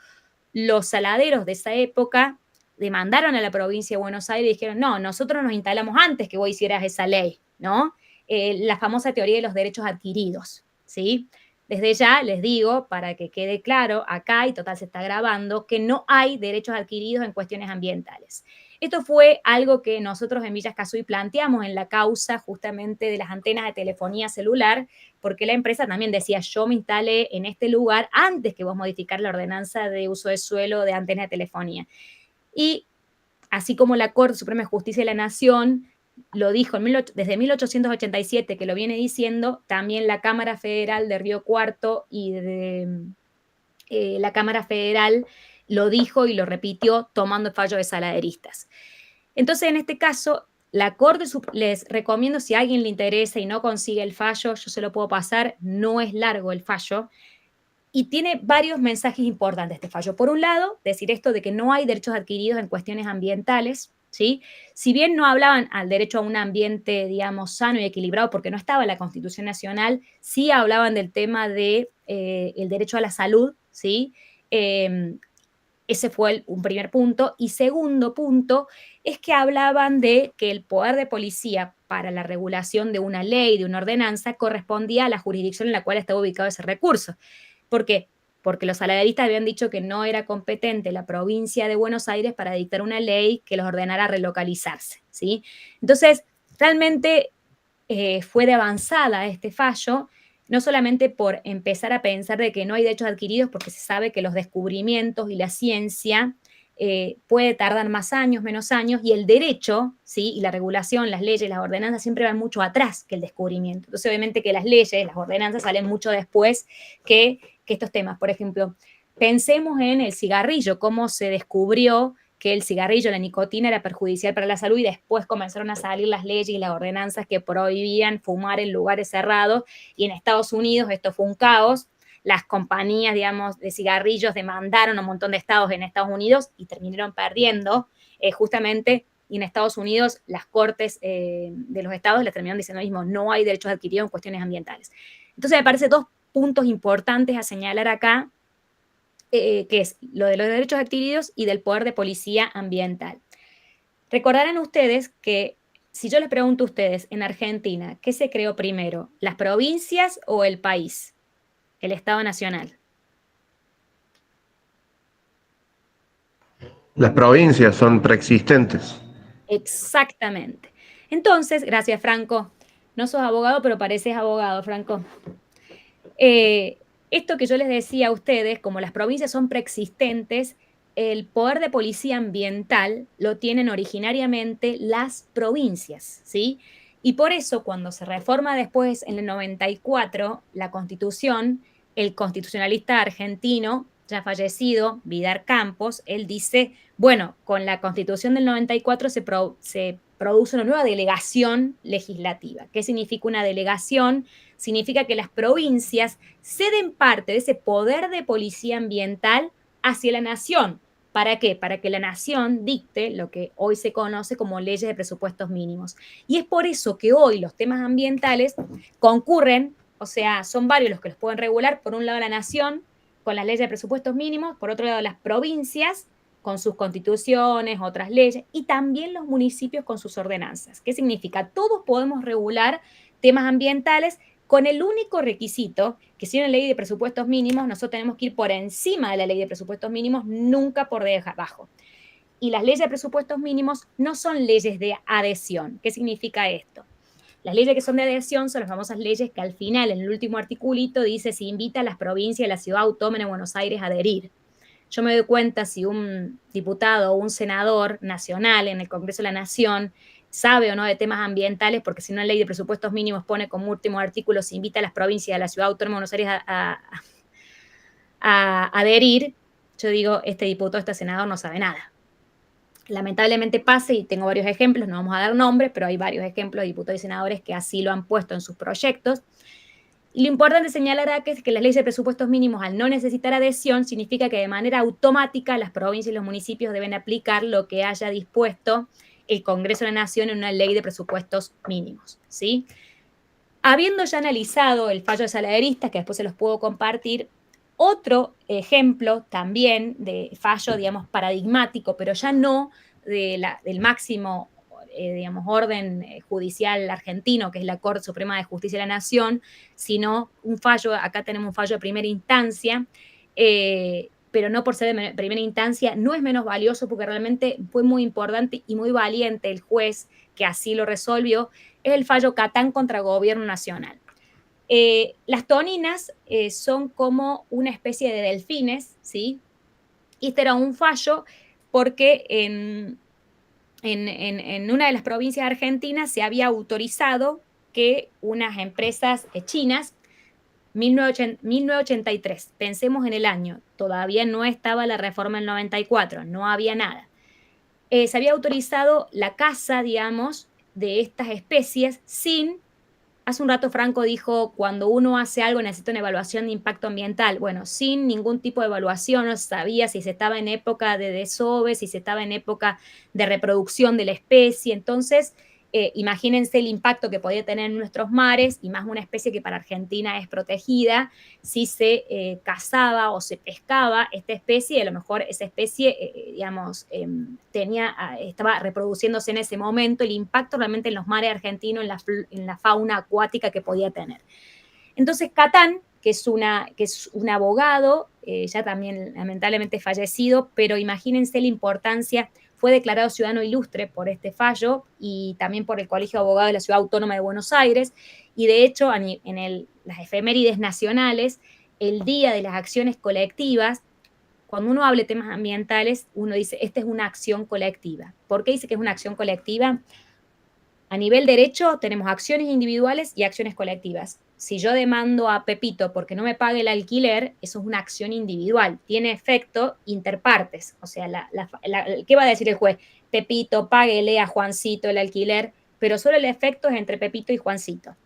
Los saladeros de esa época demandaron a la provincia de Buenos Aires y dijeron, no, nosotros nos instalamos antes que vos hicieras esa ley, ¿no? La famosa teoría de los derechos adquiridos, ¿sí? Desde ya les digo, para que quede claro acá, y total se está grabando, que no hay derechos adquiridos en cuestiones ambientales. Esto fue algo que nosotros en Villa Escazú planteamos en la causa justamente de las antenas de telefonía celular, porque la empresa también decía, yo me instalé en este lugar antes que vos modificar la ordenanza de uso de suelo de antenas de telefonía. Y así como la Corte Suprema de Justicia de la Nación lo dijo desde 1887, que lo viene diciendo, también la Cámara Federal de Río Cuarto y de la Cámara Federal lo dijo y lo repitió tomando el fallo de saladeristas. Entonces, en este caso, la Corte, les recomiendo, si a alguien le interesa y no consigue el fallo, yo se lo puedo pasar, no es largo el fallo, y tiene varios mensajes importantes este fallo. Por un lado, decir esto de que no hay derechos adquiridos en cuestiones ambientales, ¿sí? Si bien no hablaban al derecho a un ambiente, digamos, sano y equilibrado, porque no estaba en la Constitución Nacional, sí hablaban del tema de el derecho a la salud, ¿sí? Ese fue un primer punto. Y segundo punto es que hablaban de que el poder de policía para la regulación de una ley, de una ordenanza, correspondía a la jurisdicción en la cual estaba ubicado ese recurso. ¿Por qué? Porque los saladeristas habían dicho que no era competente la provincia de Buenos Aires para dictar una ley que los ordenara relocalizarse, ¿sí? Entonces, realmente fue de avanzada este fallo, no solamente por empezar a pensar de que no hay derechos adquiridos, porque se sabe que los descubrimientos y la ciencia puede tardar más años, menos años, y el derecho, ¿sí? Y la regulación, las leyes, las ordenanzas siempre van mucho atrás que el descubrimiento. Entonces, obviamente que las leyes, las ordenanzas salen mucho después que estos temas. Por ejemplo, pensemos en el cigarrillo, cómo se descubrió que el cigarrillo, la nicotina era perjudicial para la salud y después comenzaron a salir las leyes y las ordenanzas que prohibían fumar en lugares cerrados, y en Estados Unidos esto fue un caos. Las compañías, digamos, de cigarrillos demandaron a un montón de estados en Estados Unidos y terminaron perdiendo justamente, y en Estados Unidos las cortes de los estados le terminaron diciendo lo mismo, no hay derechos adquiridos en cuestiones ambientales. Entonces me parece dos puntos importantes a señalar acá, que es lo de los derechos adquiridos y del poder de policía ambiental. Recordarán ustedes que si yo les pregunto a ustedes en Argentina, ¿qué se creó primero? ¿Las provincias o el país? El Estado Nacional. Las provincias son preexistentes. Exactamente. Entonces, gracias, Franco. No sos abogado, pero pareces abogado, Franco. Esto que yo les decía a ustedes, como las provincias son preexistentes, el poder de policía ambiental lo tienen originariamente las provincias, ¿sí? Y por eso, cuando se reforma después, en el 94, la Constitución, el constitucionalista argentino, ya fallecido, Vidar Campos, él dice, bueno, con la Constitución del 94 se produce una nueva delegación legislativa. ¿Qué significa una delegación? Significa que las provincias ceden parte de ese poder de policía ambiental hacia la nación. ¿Para qué? Para que la nación dicte lo que hoy se conoce como leyes de presupuestos mínimos. Y es por eso que hoy los temas ambientales concurren, o sea, son varios los que los pueden regular. Por un lado la nación con las leyes de presupuestos mínimos, por otro lado las provincias con sus constituciones, otras leyes, y también los municipios con sus ordenanzas. ¿Qué significa? Todos podemos regular temas ambientales con el único requisito que si hay una ley de presupuestos mínimos, nosotros tenemos que ir por encima de la ley de presupuestos mínimos, nunca por debajo. Y las leyes de presupuestos mínimos no son leyes de adhesión. ¿Qué significa esto? Las leyes que son de adhesión son las famosas leyes que al final, en el último articulito, dice si invita a las provincias y a la ciudad autónoma de Buenos Aires a adherir. Yo me doy cuenta si un diputado o un senador nacional en el Congreso de la Nación sabe o no de temas ambientales, porque si una ley de presupuestos mínimos pone como último artículo se invita a las provincias y a la ciudad autónoma de Buenos Aires a adherir, yo digo, este diputado, este senador no sabe nada. lamentablemente pase, y tengo varios ejemplos, no vamos a dar nombres, pero hay varios ejemplos de diputados y senadores que así lo han puesto en sus proyectos. Y lo importante señalar acá es que las leyes de presupuestos mínimos, al no necesitar adhesión, significa que de manera automática las provincias y los municipios deben aplicar lo que haya dispuesto el Congreso de la Nación en una ley de presupuestos mínimos, ¿sí? Habiendo ya analizado el fallo de Saladeristas, que después se los puedo compartir, otro ejemplo también de fallo, digamos, paradigmático, pero ya no del máximo, digamos, orden judicial argentino, que es la Corte Suprema de Justicia de la Nación, sino un fallo, acá tenemos un fallo de primera instancia, pero no por ser de primera instancia, no es menos valioso porque realmente fue muy importante y muy valiente el juez que así lo resolvió, es el fallo Catán contra Gobierno Nacional. Las toninas son como una especie de delfines, ¿sí? Y este era un fallo porque en una de las provincias argentinas se había autorizado que unas empresas chinas, 1983, pensemos en el año, todavía no estaba la reforma del 94, no había nada. Se había autorizado la caza, digamos, de estas especies sin, hace un rato Franco dijo, cuando uno hace algo necesita una evaluación de impacto ambiental. Bueno, sin ningún tipo de evaluación, no se sabía si se estaba en época de desove, si se estaba en época de reproducción de la especie. Entonces, imagínense el impacto que podía tener en nuestros mares, y más una especie que para Argentina es protegida, si se cazaba o se pescaba esta especie, a lo mejor esa especie, digamos, estaba reproduciéndose en ese momento, el impacto realmente en los mares argentinos, en la fauna acuática que podía tener. Entonces, Catán, que es un abogado, ya también lamentablemente fallecido, pero imagínense la importancia. Fue declarado ciudadano ilustre por este fallo y también por el Colegio de Abogados de la Ciudad Autónoma de Buenos Aires. Y de hecho, las efemérides nacionales, el día de las acciones colectivas, cuando uno habla de temas ambientales, uno dice, esta es una acción colectiva. ¿Por qué dice que es una acción colectiva? A nivel derecho tenemos acciones individuales y acciones colectivas. Si yo demando a Pepito porque no me pague el alquiler, eso es una acción individual, tiene efecto interpartes. O sea, ¿qué va a decir el juez? Pepito, páguele a Juancito el alquiler, pero solo el efecto es entre Pepito y Juancito.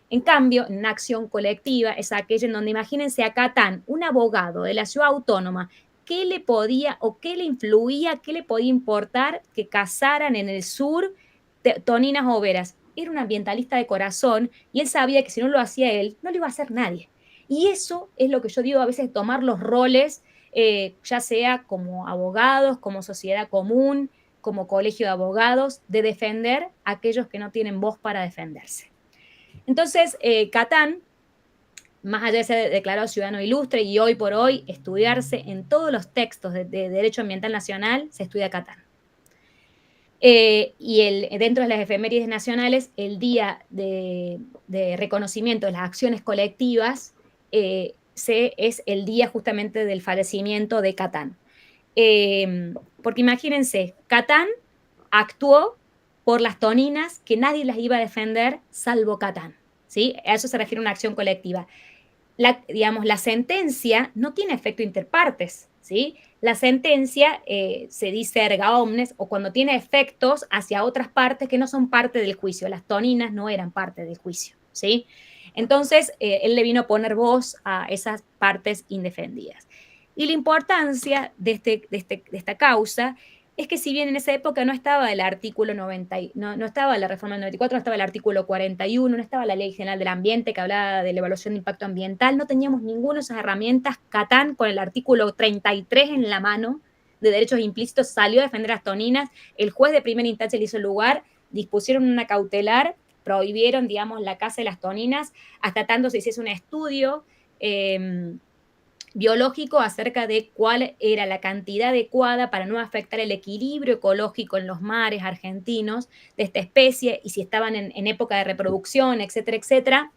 En cambio, una acción colectiva es aquella en donde, imagínense a Catán, un abogado de la ciudad autónoma, ¿qué le podía o qué le influía, qué le podía importar que cazaran en el sur toninas overas? Era un ambientalista de corazón y él sabía que si no lo hacía él, no lo iba a hacer nadie. Y eso es lo que yo digo a veces, tomar los roles, ya sea como abogados, como sociedad común, como colegio de abogados, de defender a aquellos que no tienen voz para defenderse. Entonces, Catán, más allá de ser declarado ciudadano ilustre y hoy por hoy estudiarse en todos los textos de Derecho Ambiental Nacional, se estudia Catán. Y dentro de las efemérides nacionales, el día de reconocimiento de las acciones colectivas es el día justamente del fallecimiento de Catán. Porque imagínense, Catán actuó por las toninas que nadie las iba a defender salvo Catán, ¿sí? A eso se refiere una acción colectiva. La sentencia no tiene efecto interpartes, ¿sí? La sentencia se dice erga omnes, o cuando tiene efectos hacia otras partes que no son parte del juicio. Las toninas no eran parte del juicio, ¿sí? Entonces, él le vino a poner voz a esas partes indefendidas. Y la importancia de esta causa es que si bien en esa época no estaba el artículo 90, no estaba la reforma del 94, no estaba el artículo 41, no estaba la Ley General del Ambiente que hablaba de la evaluación de impacto ambiental, no teníamos ninguna de esas herramientas. Catán, con el artículo 33 en la mano de derechos implícitos, salió a defender las toninas. El juez de primera instancia le hizo lugar, dispusieron una cautelar, prohibieron, digamos, la caza de las toninas, hasta tanto se hiciese un estudio biológico acerca de cuál era la cantidad adecuada para no afectar el equilibrio ecológico en los mares argentinos de esta especie y si estaban en época de reproducción, etcétera, etcétera.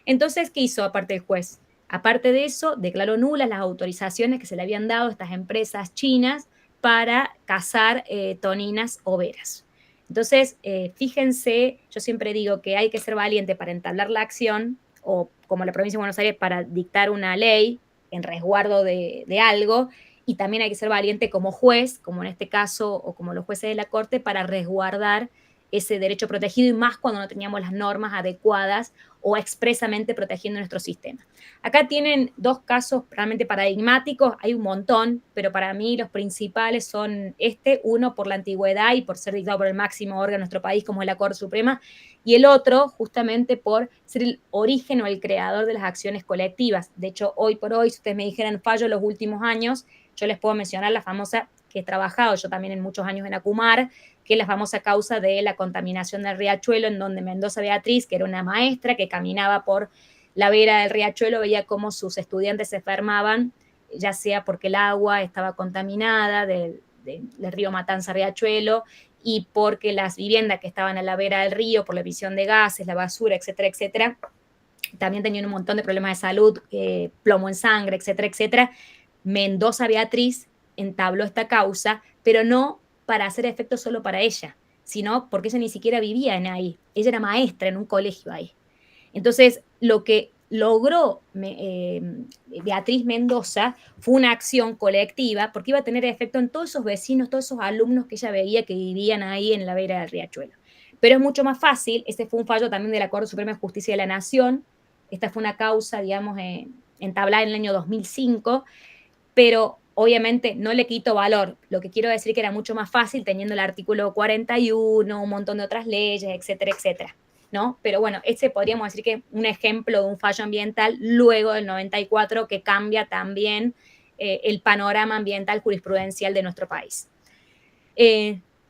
Entonces, ¿qué hizo aparte el juez? Aparte de eso, declaró nulas las autorizaciones que se le habían dado a estas empresas chinas para cazar toninas overas. Entonces, fíjense, yo siempre digo que hay que ser valiente para entablar la acción, o como la provincia de Buenos Aires para dictar una ley en resguardo de algo, y también hay que ser valiente como juez, como en este caso, o como los jueces de la Corte, para resguardar ese derecho protegido, y más cuando no teníamos las normas adecuadas o expresamente protegiendo nuestro sistema. Acá tienen dos casos realmente paradigmáticos, hay un montón, pero para mí los principales son uno por la antigüedad y por ser dictado por el máximo órgano de nuestro país, como es la Corte Suprema, y el otro justamente por ser el origen o el creador de las acciones colectivas. De hecho, hoy por hoy, si ustedes me dijeran fallo en los últimos años, yo les puedo mencionar la famosa, que he trabajado yo también en muchos años en ACUMAR, que es la famosa causa de la contaminación del riachuelo, en donde Mendoza Beatriz, que era una maestra que caminaba por la vera del riachuelo, veía cómo sus estudiantes se enfermaban, ya sea porque el agua estaba contaminada del río Matanza Riachuelo, y porque las viviendas que estaban a la vera del río, por la emisión de gases, la basura, etcétera, etcétera, también tenían un montón de problemas de salud, plomo en sangre, etcétera, etcétera. Mendoza Beatriz entabló esta causa, pero no para hacer efecto solo para ella, sino porque ella ni siquiera vivía en ahí. Ella era maestra en un colegio ahí. Entonces, lo que logró Beatriz Mendoza fue una acción colectiva, porque iba a tener efecto en todos esos vecinos, todos esos alumnos que ella veía que vivían ahí en la vera del riachuelo. Pero es mucho más fácil, este fue un fallo también de la Corte Suprema de Justicia de la Nación, esta fue una causa, digamos, entablada en el año 2005, pero obviamente no le quito valor. Lo que quiero decir es que era mucho más fácil teniendo el artículo 41, un montón de otras leyes, etcétera, etcétera, ¿no? Pero bueno, podríamos decir que un ejemplo de un fallo ambiental luego del 94 que cambia también el panorama ambiental jurisprudencial de nuestro país.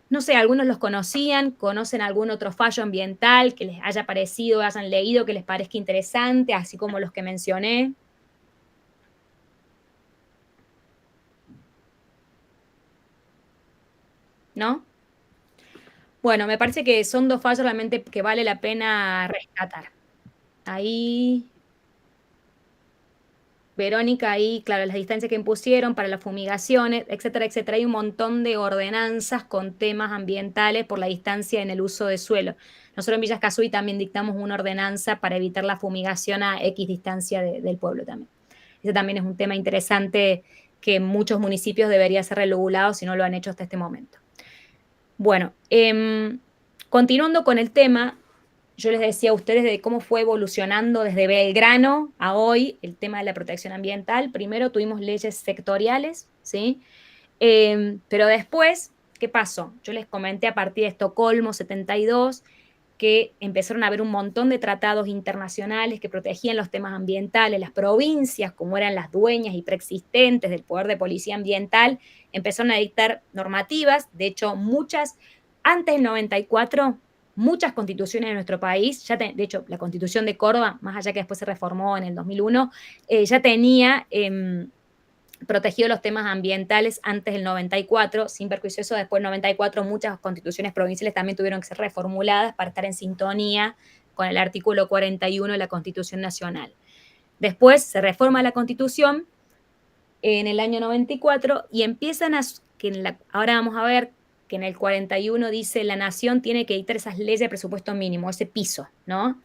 No sé, algunos los conocen algún otro fallo ambiental que les haya parecido, hayan leído, que les parezca interesante, así como los que mencioné. ¿No? Bueno, me parece que son dos fallos realmente que vale la pena rescatar. Ahí, Verónica, ahí, claro, las distancias que impusieron para las fumigaciones, etcétera, etcétera. Hay un montón de ordenanzas con temas ambientales por la distancia en el uso de suelo. Nosotros en Villa Escazú también dictamos una ordenanza para evitar la fumigación a X distancia del pueblo también. Ese también es un tema interesante que muchos municipios deberían ser regulados si no lo han hecho hasta este momento. Bueno, continuando con el tema, yo les decía a ustedes de cómo fue evolucionando desde Belgrano a hoy el tema de la protección ambiental. Primero tuvimos leyes sectoriales, ¿sí? Pero después, ¿qué pasó? Yo les comenté a partir de Estocolmo 72 que empezaron a haber un montón de tratados internacionales que protegían los temas ambientales. Las provincias, como eran las dueñas y preexistentes del poder de policía ambiental, empezaron a dictar normativas. De hecho, antes del 94, muchas constituciones de nuestro país, de hecho, la Constitución de Córdoba, más allá que después se reformó en el 2001, ya tenía protegido los temas ambientales antes del 94, sin perjuicio de eso, después del 94 muchas constituciones provinciales también tuvieron que ser reformuladas para estar en sintonía con el artículo 41 de la Constitución Nacional. Después se reforma la Constitución en el año 94 y empiezan ahora vamos a ver que en el 41 dice la nación tiene que dictar esas leyes de presupuesto mínimo, ese piso, ¿no?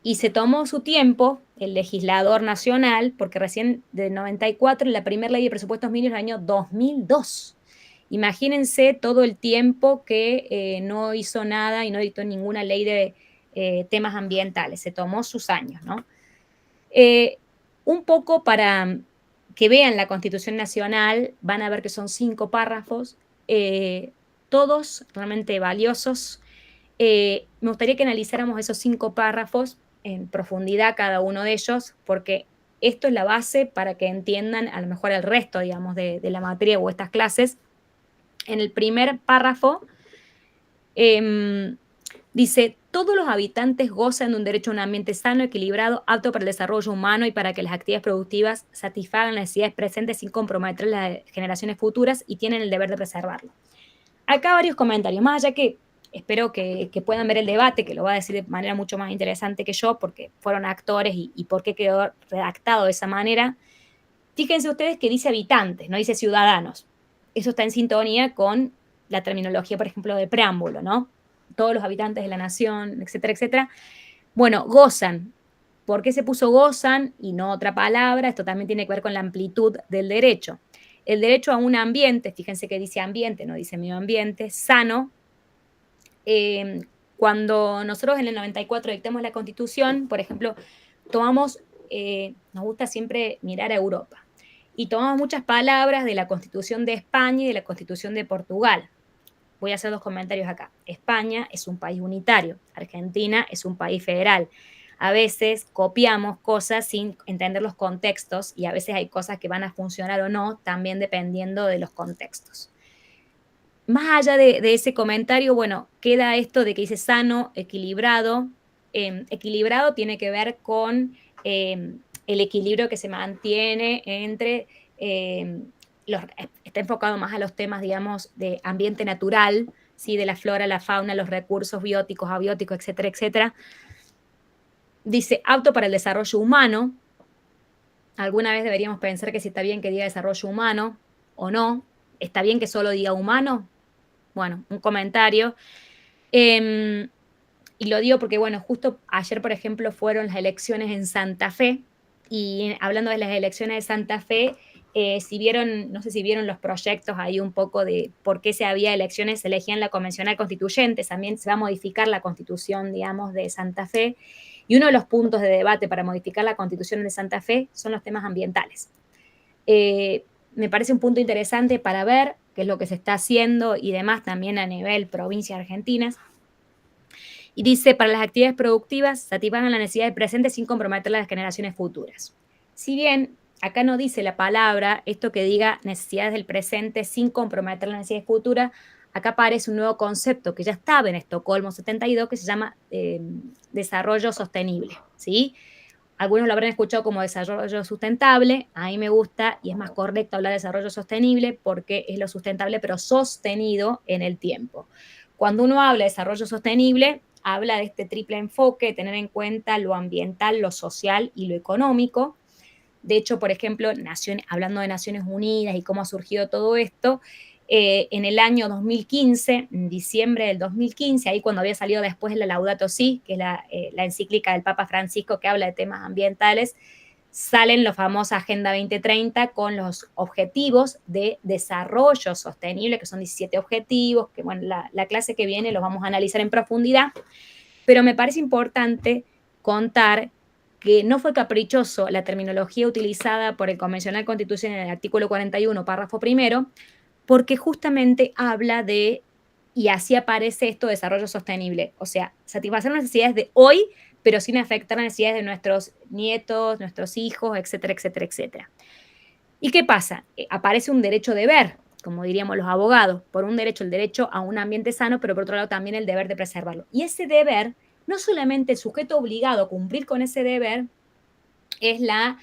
Y se tomó su tiempo el legislador nacional, porque recién del 94 la primera ley de presupuestos mínimos en el año 2002. Imagínense todo el tiempo que no hizo nada y no dictó ninguna ley de temas ambientales. Se tomó sus años, ¿no? Un poco para que vean la Constitución Nacional, van a ver que son 5 párrafos, todos realmente valiosos. Me gustaría que analizáramos esos 5 párrafos en profundidad cada uno de ellos, porque esto es la base para que entiendan a lo mejor el resto, digamos, de la materia o estas clases. En el primer párrafo dice, todos los habitantes gozan de un derecho a un ambiente sano, equilibrado, apto para el desarrollo humano y para que las actividades productivas satisfagan las necesidades presentes sin comprometer las generaciones futuras y tienen el deber de preservarlo. Acá varios comentarios, más allá que espero que puedan ver el debate, que lo va a decir de manera mucho más interesante que yo, porque fueron actores y por qué quedó redactado de esa manera. Fíjense ustedes que dice habitantes, no dice ciudadanos. Eso está en sintonía con la terminología, por ejemplo, de preámbulo, ¿no? Todos los habitantes de la nación, etcétera, etcétera. Bueno, gozan. ¿Por qué se puso gozan y no otra palabra? Esto también tiene que ver con la amplitud del derecho. el derecho a un ambiente, fíjense que dice ambiente, no dice medio ambiente, sano. Cuando nosotros en el 94 dictamos la Constitución, por ejemplo, nos gusta siempre mirar a Europa, y tomamos muchas palabras de la Constitución de España y de la Constitución de Portugal. Voy a hacer 2 comentarios acá. España es un país unitario, Argentina es un país federal. A veces copiamos cosas sin entender los contextos, y a veces hay cosas que van a funcionar o no, también dependiendo de los contextos. Más allá de ese comentario, bueno, queda esto de que dice sano, equilibrado. Equilibrado tiene que ver con el equilibrio que se mantiene entre, está enfocado más a los temas, digamos, de ambiente natural, ¿sí? De la flora, la fauna, los recursos bióticos, abióticos, etcétera, etcétera. Dice apto para el desarrollo humano. Alguna vez deberíamos pensar que si está bien que diga desarrollo humano o no. ¿Está bien que solo diga humano? Bueno, un comentario. Y lo digo porque, bueno, justo ayer, por ejemplo, fueron las elecciones en Santa Fe, y hablando de las elecciones de Santa Fe, si vieron, no sé si vieron los proyectos ahí un poco de por qué se había elecciones, se elegían la convencional constituyente, también se va a modificar la constitución, digamos, de Santa Fe, y uno de los puntos de debate para modificar la constitución de Santa Fe son los temas ambientales. Me parece un punto interesante para ver qué es lo que se está haciendo y demás también a nivel provincias argentinas. Y dice, para las actividades productivas, satisfagan la necesidad del presente sin comprometer las generaciones futuras. Si bien acá no dice la palabra, esto que diga necesidades del presente sin comprometer las necesidades futuras, acá aparece un nuevo concepto que ya estaba en Estocolmo 72, que se llama desarrollo sostenible, ¿sí? Algunos lo habrán escuchado como desarrollo sustentable. A mí me gusta y es más correcto hablar de desarrollo sostenible porque es lo sustentable pero sostenido en el tiempo. Cuando uno habla de desarrollo sostenible, habla de este triple enfoque, tener en cuenta lo ambiental, lo social y lo económico. De hecho, por ejemplo, hablando de Naciones Unidas y cómo ha surgido todo esto, en el año 2015, en diciembre del 2015, ahí cuando había salido después la Laudato Si, que es la encíclica del Papa Francisco que habla de temas ambientales, salen la famosa Agenda 2030 con los objetivos de desarrollo sostenible, que son 17 objetivos, que bueno, la clase que viene los vamos a analizar en profundidad, pero me parece importante contar que no fue caprichoso la terminología utilizada por el Convencional Constitucional en el artículo 41, párrafo primero, porque justamente habla de, y así aparece esto, desarrollo sostenible, o sea, satisfacer las necesidades de hoy, pero sin afectar las necesidades de nuestros nietos, nuestros hijos, etcétera, etcétera, etcétera. ¿Y qué pasa? Aparece un derecho-deber, como diríamos los abogados, por un derecho, el derecho a un ambiente sano, pero por otro lado también el deber de preservarlo. Y ese deber, no solamente el sujeto obligado a cumplir con ese deber es la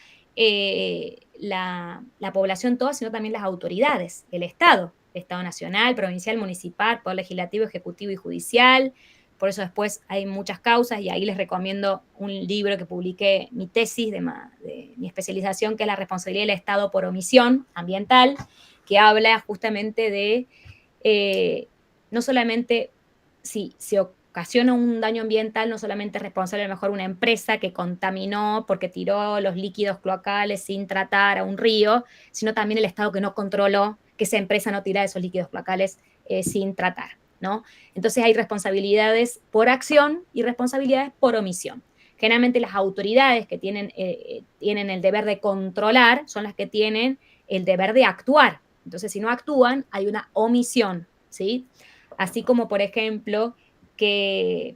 población toda, sino también las autoridades, el Estado nacional, provincial, municipal, poder legislativo, ejecutivo y judicial. Por eso después hay muchas causas, y ahí les recomiendo un libro que publiqué, mi tesis de mi especialización, que es la responsabilidad del Estado por omisión ambiental, que habla justamente de no solamente si se ocasiona un daño ambiental, no solamente es responsable a lo mejor una empresa que contaminó porque tiró los líquidos cloacales sin tratar a un río, sino también el Estado que no controló que esa empresa no tirara esos líquidos cloacales sin tratar, ¿no? Entonces hay responsabilidades por acción y responsabilidades por omisión. Generalmente las autoridades que tienen el deber de controlar son las que tienen el deber de actuar. Entonces, si no actúan, hay una omisión, ¿sí? Así como, por ejemplo, que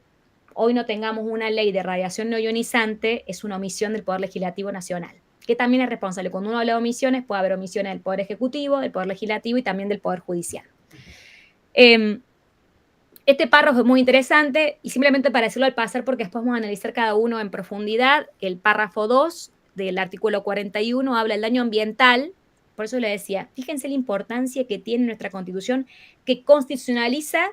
hoy no tengamos una ley de radiación no ionizante es una omisión del Poder Legislativo Nacional, que también es responsable. Cuando uno habla de omisiones, puede haber omisiones del Poder Ejecutivo, del Poder Legislativo y también del Poder Judicial. Este párrafo es muy interesante, y simplemente para decirlo al pasar, porque después vamos a analizar cada uno en profundidad. El párrafo 2 del artículo 41 habla del daño ambiental. Por eso le decía, fíjense la importancia que tiene nuestra Constitución, que constitucionaliza.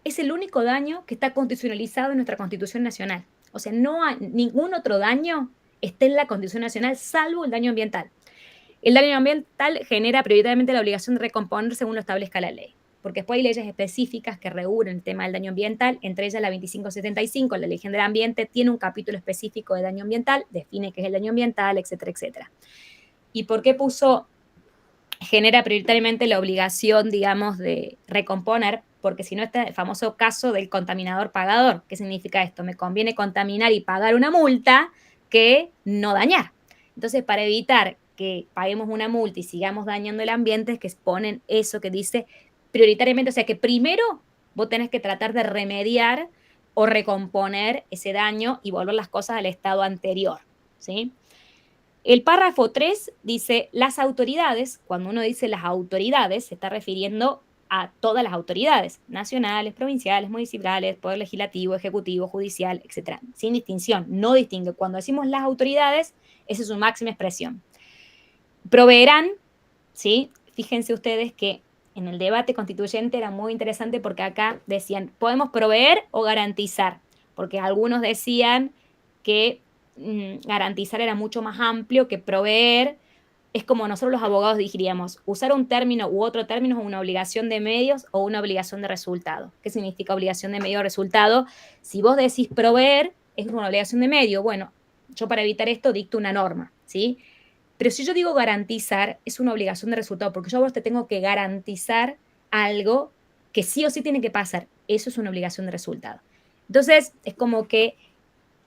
Es el único daño que está constitucionalizado en nuestra Constitución Nacional. O sea, no hay ningún otro daño está en la Constitución Nacional, salvo el daño ambiental. El daño ambiental genera prioritariamente la obligación de recomponer según lo establezca la ley, porque después hay leyes específicas que regulan el tema del daño ambiental, entre ellas la 2575, la Ley General del Ambiente, tiene un capítulo específico de daño ambiental, define qué es el daño ambiental, etcétera, etcétera. ¿Y por qué puso genera prioritariamente la obligación, digamos, de recomponer, porque si no está el famoso caso del contaminador pagador. ¿Qué significa esto? Me conviene contaminar y pagar una multa que no dañar. Entonces, para evitar que paguemos una multa y sigamos dañando el ambiente, es que ponen eso que dice prioritariamente, o sea que primero vos tenés que tratar de remediar o recomponer ese daño y volver las cosas al estado anterior, ¿sí? El párrafo 3 dice, las autoridades, cuando uno dice las autoridades, se está refiriendo a todas las autoridades, nacionales, provinciales, municipales, poder legislativo, ejecutivo, judicial, etc. Sin distinción, no distingue. Cuando decimos las autoridades, esa es su máxima expresión. Proveerán, ¿sí? Fíjense ustedes que en el debate constituyente era muy interesante porque acá decían, podemos proveer o garantizar, porque algunos decían que garantizar era mucho más amplio que proveer. Es como nosotros los abogados diríamos, usar un término u otro término es una obligación de medios o una obligación de resultado. ¿Qué significa obligación de medio o resultado? Si vos decís proveer, es una obligación de medio. Bueno, yo para evitar esto dicto una norma, ¿sí? Pero si yo digo garantizar, es una obligación de resultado, porque yo a vos te tengo que garantizar algo que sí o sí tiene que pasar. Eso es una obligación de resultado. Entonces, es como que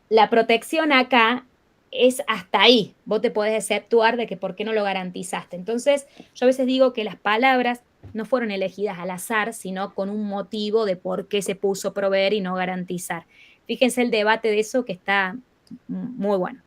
la protección acá es hasta ahí. Vos te podés exceptuar de que por qué no lo garantizaste. Entonces, yo a veces digo que las palabras no fueron elegidas al azar, sino con un motivo de por qué se puso proveer y no garantizar. Fíjense el debate de eso que está muy bueno.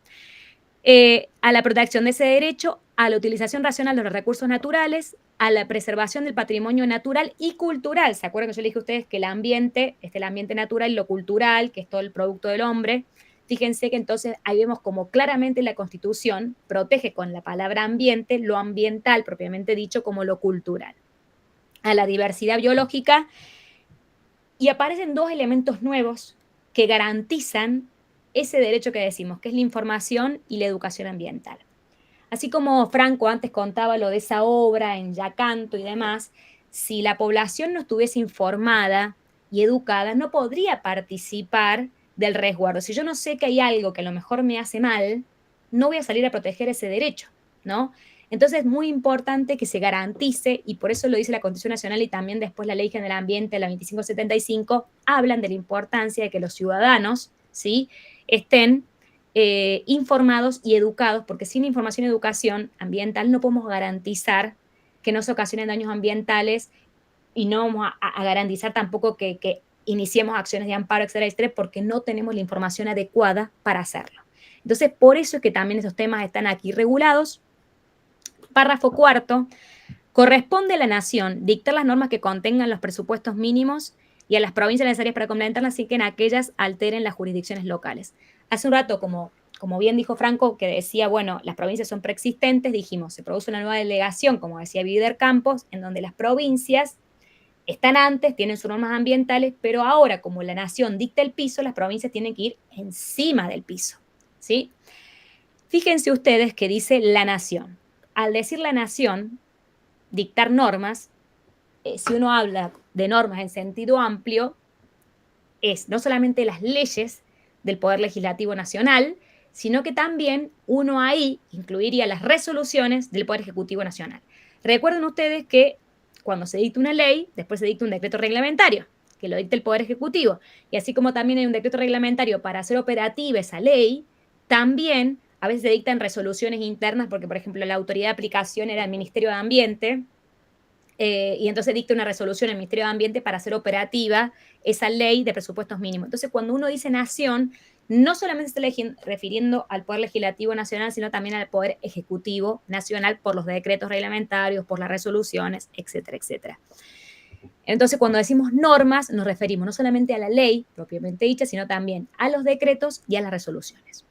A la protección de ese derecho, a la utilización racional de los recursos naturales, a la preservación del patrimonio natural y cultural. ¿Se acuerdan que yo les dije a ustedes que el ambiente, el ambiente natural y lo cultural, que es todo el producto del hombre? Fíjense que entonces ahí vemos como claramente la Constitución protege con la palabra ambiente lo ambiental, propiamente dicho, como lo cultural. A la diversidad biológica, y aparecen dos elementos nuevos que garantizan ese derecho que decimos, que es la información y la educación ambiental. Así como Franco antes contaba lo de esa obra en Yacanto y demás, si la población no estuviese informada y educada, no podría participar del resguardo. Si yo no sé que hay algo que a lo mejor me hace mal, no voy a salir a proteger ese derecho, ¿no? Entonces es muy importante que se garantice, y por eso lo dice la Constitución Nacional y también después la Ley General del Ambiente, la 2575, hablan de la importancia de que los ciudadanos, ¿sí?, estén informados y educados, porque sin información y educación ambiental no podemos garantizar que no se ocasionen daños ambientales y no vamos a garantizar tampoco que iniciemos acciones de amparo, etcétera, etcétera, porque no tenemos la información adecuada para hacerlo. Entonces, por eso es que también esos temas están aquí regulados. Párrafo 4. Corresponde a la Nación dictar las normas que contengan los presupuestos mínimos y a las provincias necesarias para complementarlas sin que en aquellas alteren las jurisdicciones locales. Hace un rato, como bien dijo Franco, que decía, bueno, las provincias son preexistentes, dijimos, se produce una nueva delegación, como decía Vider Campos, en donde las provincias están antes, tienen sus normas ambientales, pero ahora, como la Nación dicta el piso, las provincias tienen que ir encima del piso, ¿sí? Fíjense ustedes que dice la Nación. Al decir la Nación, dictar normas, si uno habla de normas en sentido amplio, es no solamente las leyes del Poder Legislativo Nacional, sino que también uno ahí incluiría las resoluciones del Poder Ejecutivo Nacional. Recuerden ustedes que cuando se dicta una ley, después se dicta un decreto reglamentario, que lo dicta el Poder Ejecutivo. Y así como también hay un decreto reglamentario para hacer operativa esa ley, también a veces se dictan resoluciones internas, porque, por ejemplo, la autoridad de aplicación era el Ministerio de Ambiente, y entonces dicta una resolución el Ministerio de Ambiente para hacer operativa esa ley de presupuestos mínimos. Entonces, cuando uno dice nación, no solamente se está refiriendo al Poder Legislativo Nacional, sino también al Poder Ejecutivo Nacional por los decretos reglamentarios, por las resoluciones, etcétera, etcétera. Entonces, cuando decimos normas, nos referimos no solamente a la ley propiamente dicha, sino también a los decretos y a las resoluciones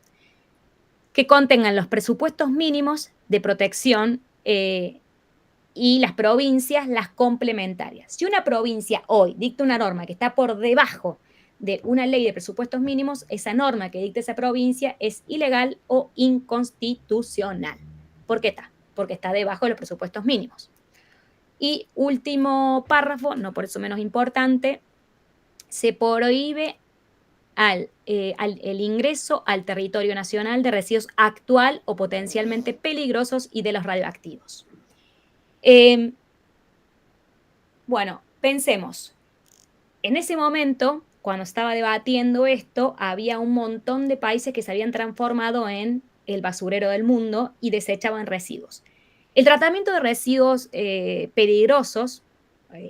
que contengan los presupuestos mínimos de protección y las provincias las complementarias. Si una provincia hoy dicta una norma que está por debajo de una ley de presupuestos mínimos, esa norma que dicta esa provincia es ilegal o inconstitucional. ¿Por qué está? Porque está debajo de los presupuestos mínimos. Y último párrafo, no por eso menos importante, se prohíbe el ingreso al territorio nacional de residuos actual o potencialmente peligrosos y de los radioactivos. Bueno, pensemos. En ese momento, cuando estaba debatiendo esto, había un montón de países que se habían transformado en el basurero del mundo y desechaban residuos. El tratamiento de residuos peligrosos,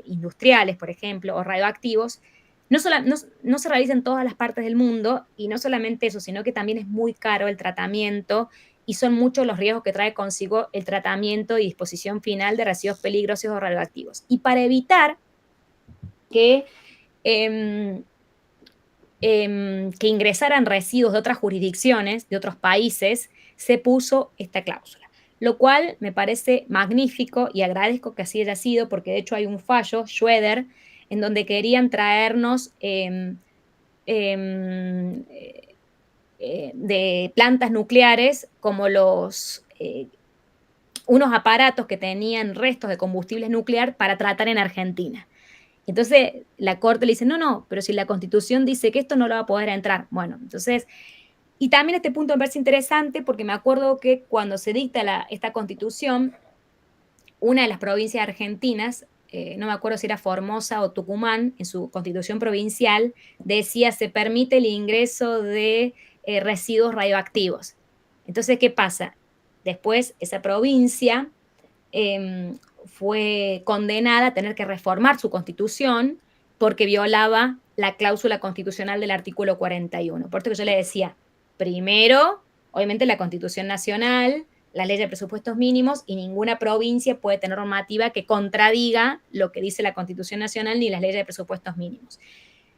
industriales, por ejemplo, o radioactivos, no se realiza en todas las partes del mundo, y no solamente eso, sino que también es muy caro el tratamiento y son muchos los riesgos que trae consigo el tratamiento y disposición final de residuos peligrosos o radioactivos. Y para evitar que ingresaran residuos de otras jurisdicciones, de otros países, se puso esta cláusula, lo cual me parece magnífico y agradezco que así haya sido, porque de hecho hay un fallo, Schroeder, en donde querían traernos de plantas nucleares como unos aparatos que tenían restos de combustible nuclear para tratar en Argentina. Entonces la Corte le dice, no, pero si la Constitución dice que esto no lo va a poder entrar. Bueno, entonces, y también este punto me parece interesante porque me acuerdo que cuando se dicta esta Constitución, una de las provincias argentinas, no me acuerdo si era Formosa o Tucumán, en su Constitución provincial, decía se permite el ingreso de residuos radioactivos. Entonces, ¿qué pasa? Después esa provincia fue condenada a tener que reformar su constitución porque violaba la cláusula constitucional del artículo 41. Por eso que yo le decía, primero, obviamente la Constitución Nacional, la ley de presupuestos mínimos, y ninguna provincia puede tener normativa que contradiga lo que dice la Constitución Nacional ni las leyes de presupuestos mínimos.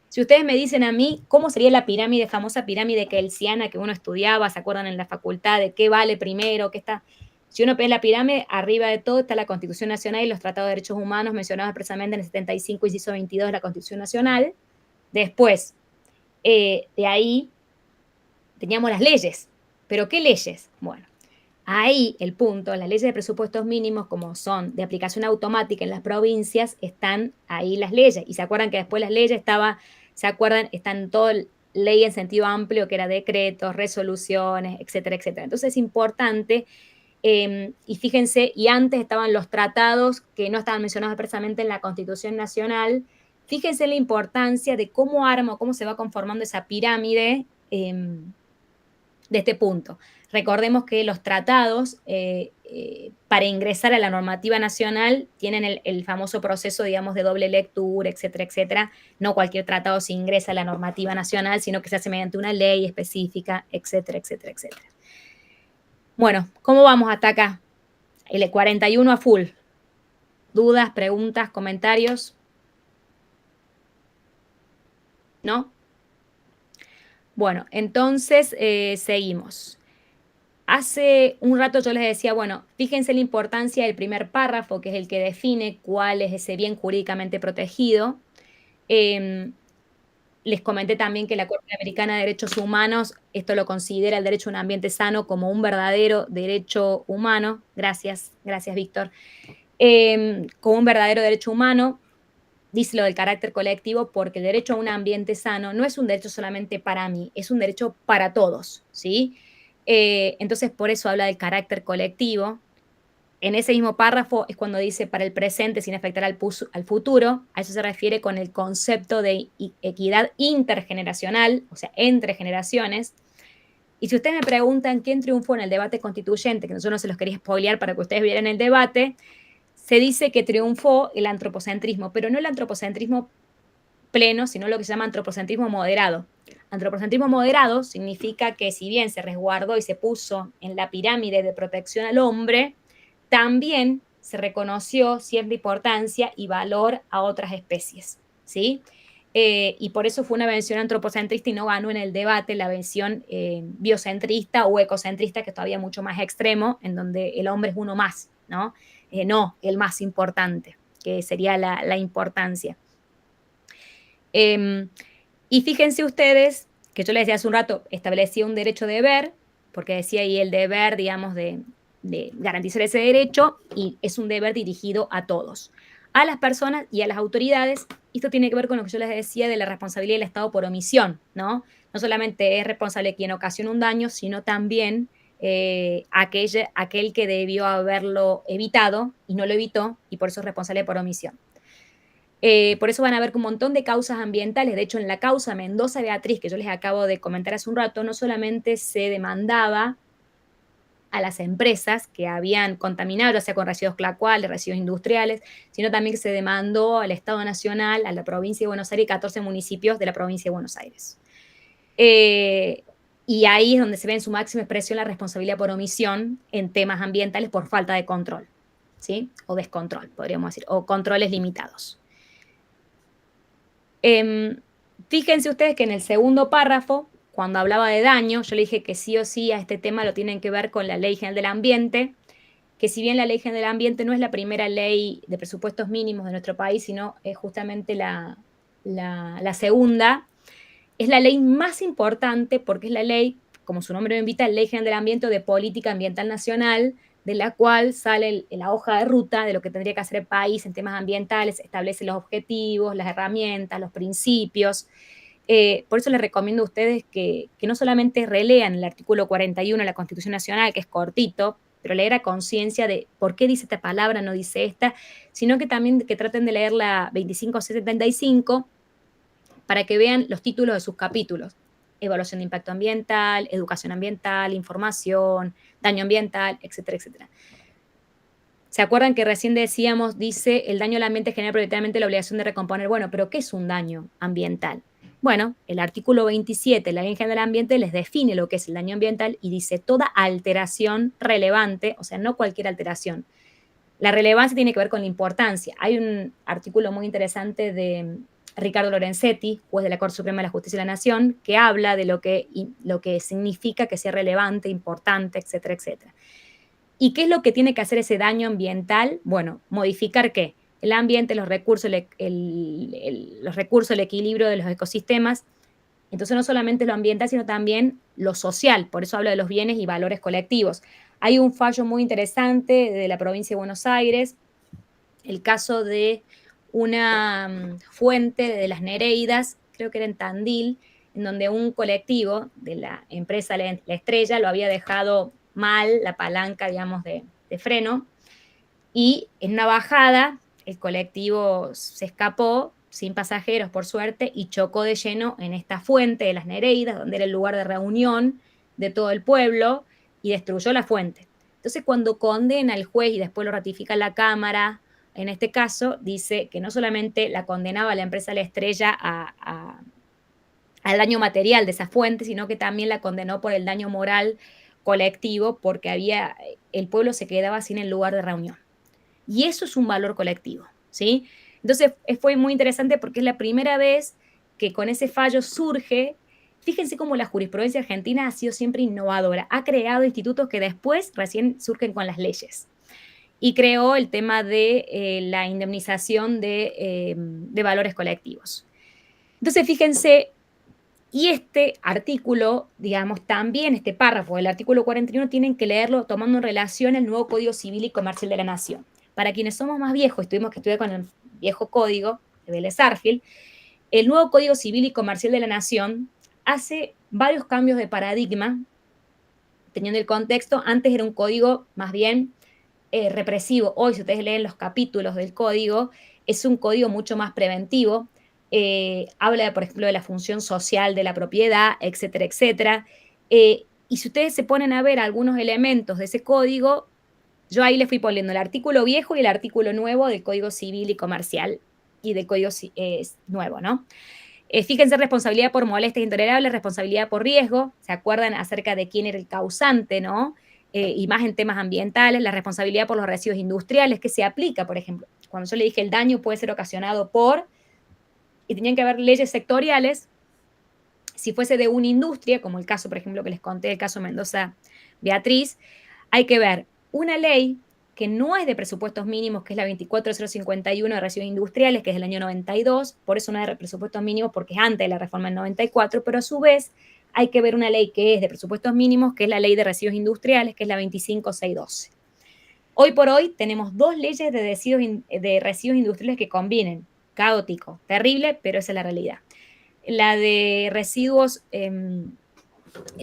Si ustedes me dicen a mí cómo sería la pirámide, famosa pirámide keynesiana que uno estudiaba, ¿se acuerdan en la facultad de qué vale primero, qué está? Si uno ve la pirámide, arriba de todo está la Constitución Nacional y los tratados de derechos humanos mencionados expresamente en el 75, inciso 22 de la Constitución Nacional. Después, de ahí, teníamos las leyes. ¿Pero qué leyes? Bueno, ahí el punto, las leyes de presupuestos mínimos, como son de aplicación automática en las provincias, están ahí las leyes. Y se acuerdan que después las leyes están todo ley en sentido amplio, que era decretos, resoluciones, etcétera, etcétera. Entonces es importante. Y fíjense, y antes estaban los tratados que no estaban mencionados expresamente en la Constitución Nacional. Fíjense la importancia de cómo se va conformando esa pirámide de este punto. Recordemos que los tratados, para ingresar a la normativa nacional, tienen el famoso proceso, digamos, de doble lectura, etcétera, etcétera. No cualquier tratado se ingresa a la normativa nacional, sino que se hace mediante una ley específica, etcétera, etcétera, etcétera. Bueno, ¿cómo vamos hasta acá? El 41 a full. ¿Dudas, preguntas, comentarios? ¿No? Bueno, entonces seguimos. Hace un rato yo les decía, bueno, fíjense la importancia del primer párrafo, que es el que define cuál es ese bien jurídicamente protegido. Les comenté también que la Corte Americana de Derechos Humanos esto lo considera el derecho a un ambiente sano como un verdadero derecho humano. Gracias, Víctor. Como un verdadero derecho humano, dice lo del carácter colectivo, porque el derecho a un ambiente sano no es un derecho solamente para mí, es un derecho para todos, ¿sí? Entonces, por eso habla del carácter colectivo. En ese mismo párrafo es cuando dice para el presente sin afectar al futuro. A eso se refiere con el concepto de equidad intergeneracional, o sea, entre generaciones. Y si ustedes me preguntan quién triunfó en el debate constituyente, que yo no se los quería spoilear para que ustedes vieran el debate, se dice que triunfó el antropocentrismo, pero no el antropocentrismo pleno, sino lo que se llama antropocentrismo moderado. Antropocentrismo moderado significa que si bien se resguardó y se puso en la pirámide de protección al hombre, también se reconoció cierta importancia y valor a otras especies, ¿sí? Y por eso fue una visión antropocentrista y no ganó en el debate la visión biocentrista o ecocentrista, que es todavía mucho más extremo, en donde el hombre es uno más, ¿no? No el más importante, que sería la importancia. Y fíjense ustedes, que yo les decía hace un rato, establecía un derecho-deber, porque decía ahí el deber, digamos, de garantizar ese derecho, y es un deber dirigido a todos, a las personas y a las autoridades. Esto tiene que ver con lo que yo les decía de la responsabilidad del Estado por omisión, ¿no? No solamente es responsable quien ocasiona un daño, sino también aquel que debió haberlo evitado y no lo evitó, y por eso es responsable por omisión. Por eso van a ver un montón de causas ambientales. De hecho, en la causa Mendoza Beatriz, que yo les acabo de comentar hace un rato, no solamente se demandaba a las empresas que habían contaminado, ya sea con residuos clacuales, residuos industriales, sino también que se demandó al Estado Nacional, a la provincia de Buenos Aires y 14 municipios de la provincia de Buenos Aires. Y ahí es donde se ve en su máxima expresión la responsabilidad por omisión en temas ambientales por falta de control, ¿sí? O descontrol, podríamos decir, o controles limitados. Fíjense ustedes que en el segundo párrafo, cuando hablaba de daño, yo le dije que sí o sí a este tema lo tienen que ver con la Ley General del Ambiente, que si bien la Ley General del Ambiente no es la primera ley de presupuestos mínimos de nuestro país, sino es justamente la segunda, es la ley más importante porque es la ley, como su nombre lo invita, Ley General del Ambiente de Política Ambiental Nacional, de la cual sale la hoja de ruta de lo que tendría que hacer el país en temas ambientales, establece los objetivos, las herramientas, los principios. Por eso les recomiendo a ustedes que no solamente relean el artículo 41 de la Constitución Nacional, que es cortito, pero leer a conciencia de por qué dice esta palabra, no dice esta, sino que también que traten de leer la 25C75 para que vean los títulos de sus capítulos. Evaluación de impacto ambiental, educación ambiental, información, daño ambiental, etcétera, etcétera. ¿Se acuerdan que recién decíamos, dice, el daño al ambiente genera prioritariamente la obligación de recomponer? Bueno, pero ¿qué es un daño ambiental? Bueno, el artículo 27 de la Ley General del Ambiente les define lo que es el daño ambiental y dice toda alteración relevante, o sea, no cualquier alteración. La relevancia tiene que ver con la importancia. Hay un artículo muy interesante de Ricardo Lorenzetti, juez de la Corte Suprema de la Justicia de la Nación, que habla de lo que significa que sea relevante, importante, etcétera, etcétera. ¿Y qué es lo que tiene que hacer ese daño ambiental? Bueno, modificar ¿qué? El ambiente, los recursos, el equilibrio de los ecosistemas. Entonces no solamente lo ambiental, sino también lo social. Por eso hablo de los bienes y valores colectivos. Hay un fallo muy interesante de la provincia de Buenos Aires, el caso de una fuente de las Nereidas, creo que era en Tandil, en donde un colectivo de la empresa La Estrella lo había dejado mal, la palanca, digamos, de freno, y en una bajada el colectivo se escapó, sin pasajeros por suerte, y chocó de lleno en esta fuente de las Nereidas, donde era el lugar de reunión de todo el pueblo, y destruyó la fuente. Entonces, cuando condena el juez y después lo ratifica la Cámara, en este caso, dice que no solamente la condenaba la empresa La Estrella al daño material de esa fuente, sino que también la condenó por el daño moral colectivo, porque el pueblo se quedaba sin el lugar de reunión. Y eso es un valor colectivo, ¿sí? Entonces, fue muy interesante porque es la primera vez que con ese fallo surge. Fíjense cómo la jurisprudencia argentina ha sido siempre innovadora, ha creado institutos que después recién surgen con las leyes. Y creó el tema de la indemnización de valores colectivos. Entonces, fíjense, y este artículo, digamos, también este párrafo del artículo 41 tienen que leerlo tomando en relación el nuevo Código Civil y Comercial de la Nación. Para quienes somos más viejos, tuvimos que estudiar con el viejo código de Vélez Sarsfield, el nuevo Código Civil y Comercial de la Nación hace varios cambios de paradigma, teniendo el contexto. Antes era un código más bien represivo. Hoy, si ustedes leen los capítulos del código, es un código mucho más preventivo. Habla, por ejemplo, de la función social de la propiedad, etcétera, etcétera. Y si ustedes se ponen a ver algunos elementos de ese código, yo ahí les fui poniendo el artículo viejo y el artículo nuevo del Código Civil y Comercial y del Código nuevo, ¿no? Fíjense, responsabilidad por molestias intolerables, responsabilidad por riesgo. ¿Se acuerdan acerca de quién era el causante, no? Y más en temas ambientales, la responsabilidad por los residuos industriales, que se aplica, por ejemplo. Cuando yo le dije el daño puede ser ocasionado por, y tenían que haber leyes sectoriales, si fuese de una industria, como el caso, por ejemplo, que les conté, el caso Mendoza Beatriz, hay que ver una ley que no es de presupuestos mínimos, que es la 24051 de residuos industriales, que es del año 92, por eso no es de presupuestos mínimos, porque es antes de la reforma del 94, pero a su vez hay que ver una ley que es de presupuestos mínimos, que es la ley de residuos industriales, que es la 25612. Hoy por hoy tenemos dos leyes de residuos industriales que combinen. Caótico, terrible, pero esa es la realidad. La de residuos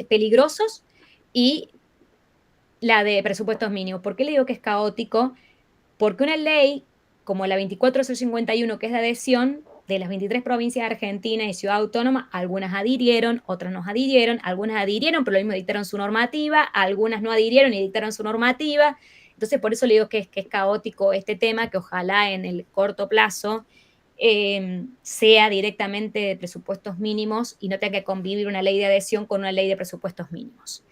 peligrosos y La de presupuestos mínimos. ¿Por qué le digo que es caótico? Porque una ley como la 24051, que es de adhesión, de las 23 provincias de Argentina y ciudad autónoma, algunas adhirieron, otras no adhirieron, algunas adhirieron, pero lo mismo dictaron su normativa, algunas no adhirieron y dictaron su normativa. Entonces, por eso le digo que es caótico este tema, que ojalá en el corto plazo sea directamente de presupuestos mínimos y no tenga que convivir una ley de adhesión con una ley de presupuestos mínimos.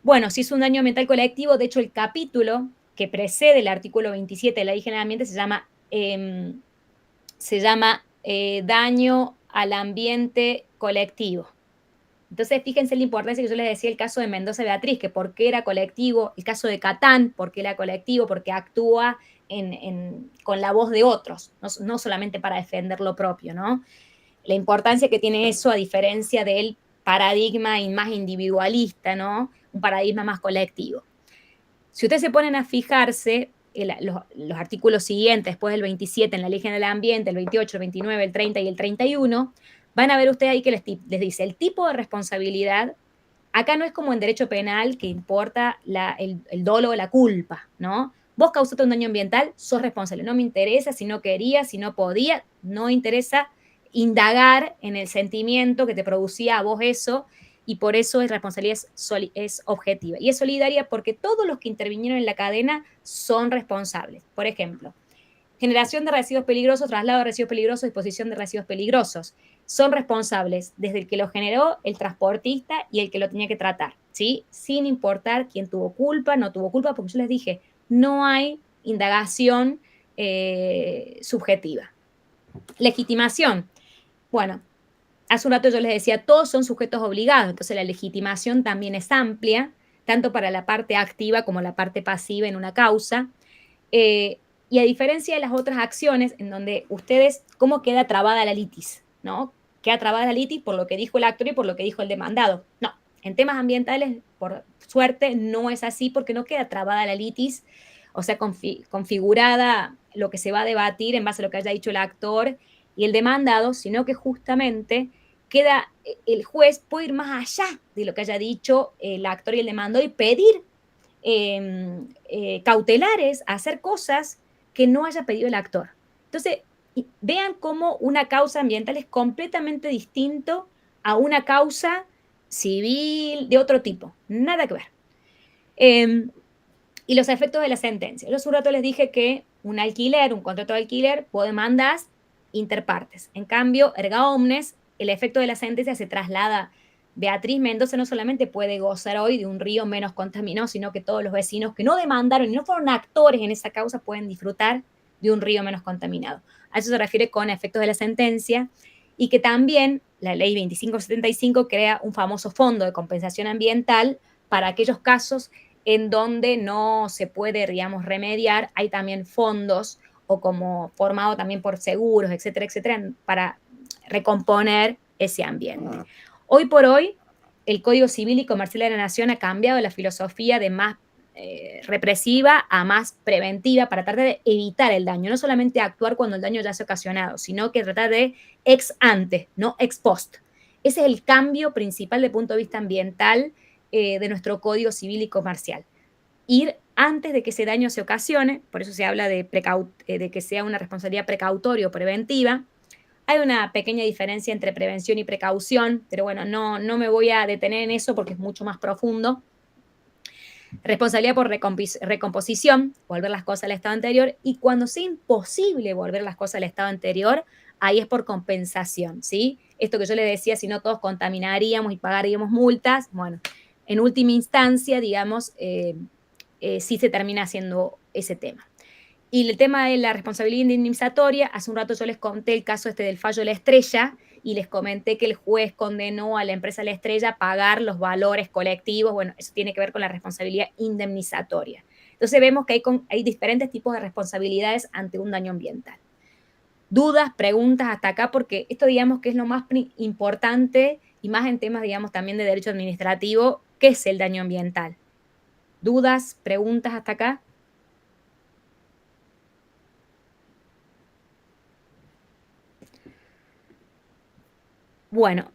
Bueno, si es un daño ambiental colectivo, de hecho el capítulo que precede el artículo 27 de la Ley General del Ambiente se llama daño al ambiente colectivo. Entonces, fíjense la importancia que yo les decía el caso de Mendoza Beatriz, que por qué era colectivo, el caso de Catán, por qué era colectivo, porque actúa con la voz de otros, no solamente para defender lo propio, ¿no? La importancia que tiene eso a diferencia del paradigma más individualista, ¿no? Un paradigma más colectivo. Si ustedes se ponen a fijarse, los artículos siguientes, después del 27 en la Ley General del Ambiente, el 28, el 29, el 30 y el 31, van a ver ustedes ahí que les dice el tipo de responsabilidad. Acá no es como en derecho penal que importa el dolo o la culpa, ¿no? Vos causaste un daño ambiental, sos responsable. No me interesa si no quería, si no podía, no interesa indagar en el sentimiento que te producía a vos eso, y por eso es responsabilidad es objetiva. Y es solidaria porque todos los que intervinieron en la cadena son responsables. Por ejemplo, generación de residuos peligrosos, traslado de residuos peligrosos, disposición de residuos peligrosos. Son responsables desde el que lo generó, el transportista y el que lo tenía que tratar, ¿sí? Sin importar quién tuvo culpa, no tuvo culpa, porque yo les dije, no hay indagación subjetiva. Legitimación. Bueno, hace un rato yo les decía, todos son sujetos obligados, entonces la legitimación también es amplia, tanto para la parte activa como la parte pasiva en una causa. Y a diferencia de las otras acciones, en donde ustedes, ¿cómo queda trabada la litis? ¿No? Queda trabada la litis por lo que dijo el actor y por lo que dijo el demandado. No, en temas ambientales, por suerte, no es así porque no queda trabada la litis, o sea, configurada lo que se va a debatir en base a lo que haya dicho el actor y el demandado, sino que justamente queda, el juez puede ir más allá de lo que haya dicho el actor y el demandado y pedir cautelares, a hacer cosas que no haya pedido el actor. Entonces, vean cómo una causa ambiental es completamente distinto a una causa civil de otro tipo. Nada que ver. Y los efectos de la sentencia. Yo hace un rato les dije que un alquiler, un contrato de alquiler, vos demandás interpartes. En cambio, erga omnes, el efecto de la sentencia se traslada. Beatriz Mendoza no solamente puede gozar hoy de un río menos contaminado, sino que todos los vecinos que no demandaron y no fueron actores en esa causa pueden disfrutar de un río menos contaminado. A eso se refiere con efectos de la sentencia, y que también la ley 2575 crea un famoso fondo de compensación ambiental para aquellos casos en donde no se puede, digamos, remediar. Hay también fondos, o como formado también por seguros, etcétera, etcétera, para recomponer ese ambiente. Hoy por hoy, el Código Civil y Comercial de la Nación ha cambiado la filosofía de más represiva a más preventiva para tratar de evitar el daño, no solamente actuar cuando el daño ya se ha ocasionado, sino que tratar de ex ante, no ex post. Ese es el cambio principal desde el punto de vista ambiental de nuestro Código Civil y Comercial. Ir antes de que ese daño se ocasione, por eso se habla de que sea una responsabilidad precautoria o preventiva. Hay una pequeña diferencia entre prevención y precaución, pero bueno, no me voy a detener en eso porque es mucho más profundo. Responsabilidad por recomposición, volver las cosas al estado anterior, y cuando sea imposible volver las cosas al estado anterior, ahí es por compensación, ¿sí? Esto que yo les decía, si no todos contaminaríamos y pagaríamos multas, bueno, en última instancia, digamos, sí se termina haciendo ese tema. Y el tema de la responsabilidad indemnizatoria, hace un rato yo les conté el caso del fallo de La Estrella, y les comenté que el juez condenó a la empresa La Estrella a pagar los valores colectivos. Bueno, eso tiene que ver con la responsabilidad indemnizatoria. Entonces vemos que hay diferentes tipos de responsabilidades ante un daño ambiental. Dudas, preguntas hasta acá, porque esto, digamos, que es lo más importante, y más en temas, digamos, también de derecho administrativo. ¿Qué es el daño ambiental? ¿Dudas, preguntas hasta acá? Bueno,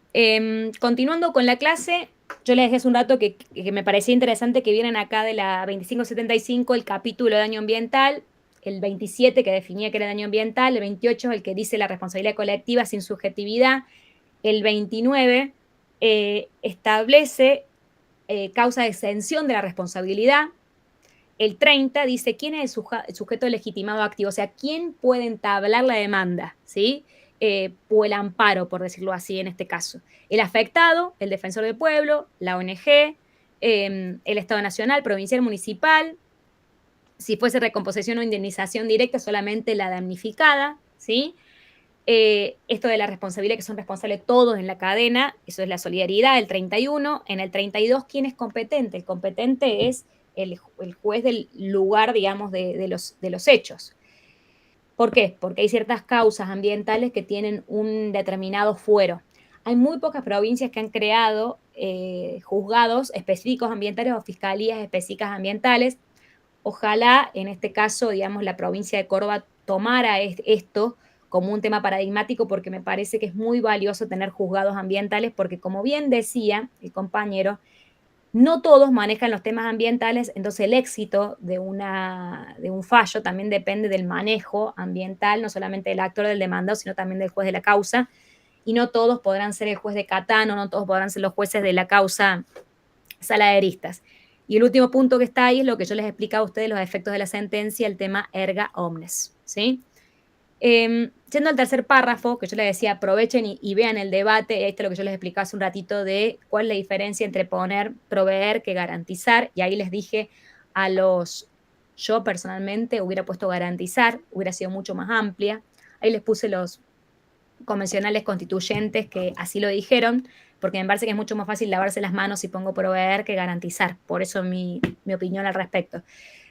continuando con la clase, yo les dije hace un rato que me parecía interesante que vieran acá de la 2575 el capítulo de daño ambiental, el 27 que definía que era daño ambiental, el 28 el que dice la responsabilidad colectiva sin subjetividad, el 29 establece causa de exención de la responsabilidad, el 30 dice quién es el sujeto legitimado activo, o sea, quién puede entablar la demanda, ¿sí? O el amparo, por decirlo así en este caso. El afectado, el defensor del pueblo, la ONG, el Estado nacional, provincial, municipal. Si fuese recomposición o indemnización directa, solamente la damnificada, ¿sí? Esto de la responsabilidad, que son responsables todos en la cadena, eso es la solidaridad, el 31. En el 32, ¿quién es competente? El competente es el juez del lugar, digamos, de los hechos. ¿Por qué? Porque hay ciertas causas ambientales que tienen un determinado fuero. Hay muy pocas provincias que han creado juzgados específicos ambientales o fiscalías específicas ambientales. Ojalá, en este caso, digamos, la provincia de Córdoba tomara esto como un tema paradigmático, porque me parece que es muy valioso tener juzgados ambientales, porque como bien decía el compañero, no todos manejan los temas ambientales, entonces el éxito de un fallo también depende del manejo ambiental, no solamente del actor del demandado, sino también del juez de la causa, y no todos podrán ser el juez de Catán, o no todos podrán ser los jueces de la causa Sala de Aristas. Y el último punto que está ahí es lo que yo les he explicado a ustedes, los efectos de la sentencia, el tema erga omnes, ¿sí? Yendo al tercer párrafo, que yo les decía, aprovechen y vean el debate, este es lo que yo les explicaba hace un ratito de cuál es la diferencia entre poner proveer que garantizar, y ahí les dije yo personalmente hubiera puesto garantizar, hubiera sido mucho más amplia, ahí les puse los convencionales constituyentes que así lo dijeron, porque me parece que es mucho más fácil lavarse las manos si pongo proveer que garantizar, por eso mi opinión al respecto.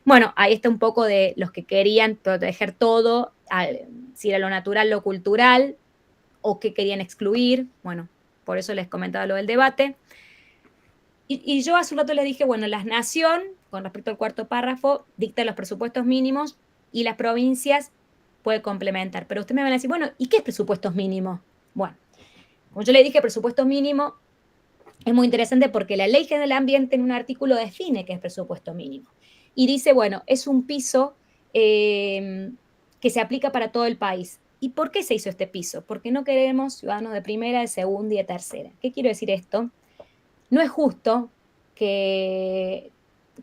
Bueno, ahí está un poco de los que querían proteger todo, si era lo natural, lo cultural, o qué querían excluir. Bueno, por eso les comentaba lo del debate. Y yo hace un rato les dije, bueno, la nación, con respecto al cuarto párrafo, dicta los presupuestos mínimos y las provincias puede complementar. Pero ustedes me van a decir, bueno, ¿y qué es presupuestos mínimos? Bueno, como yo le dije, presupuesto mínimo es muy interesante porque la Ley General del Ambiente en un artículo define qué es presupuesto mínimo. Y dice, bueno, es un piso que se aplica para todo el país. ¿Y por qué se hizo este piso? Porque no queremos ciudadanos de primera, de segunda y de tercera. ¿Qué quiero decir esto? No es justo que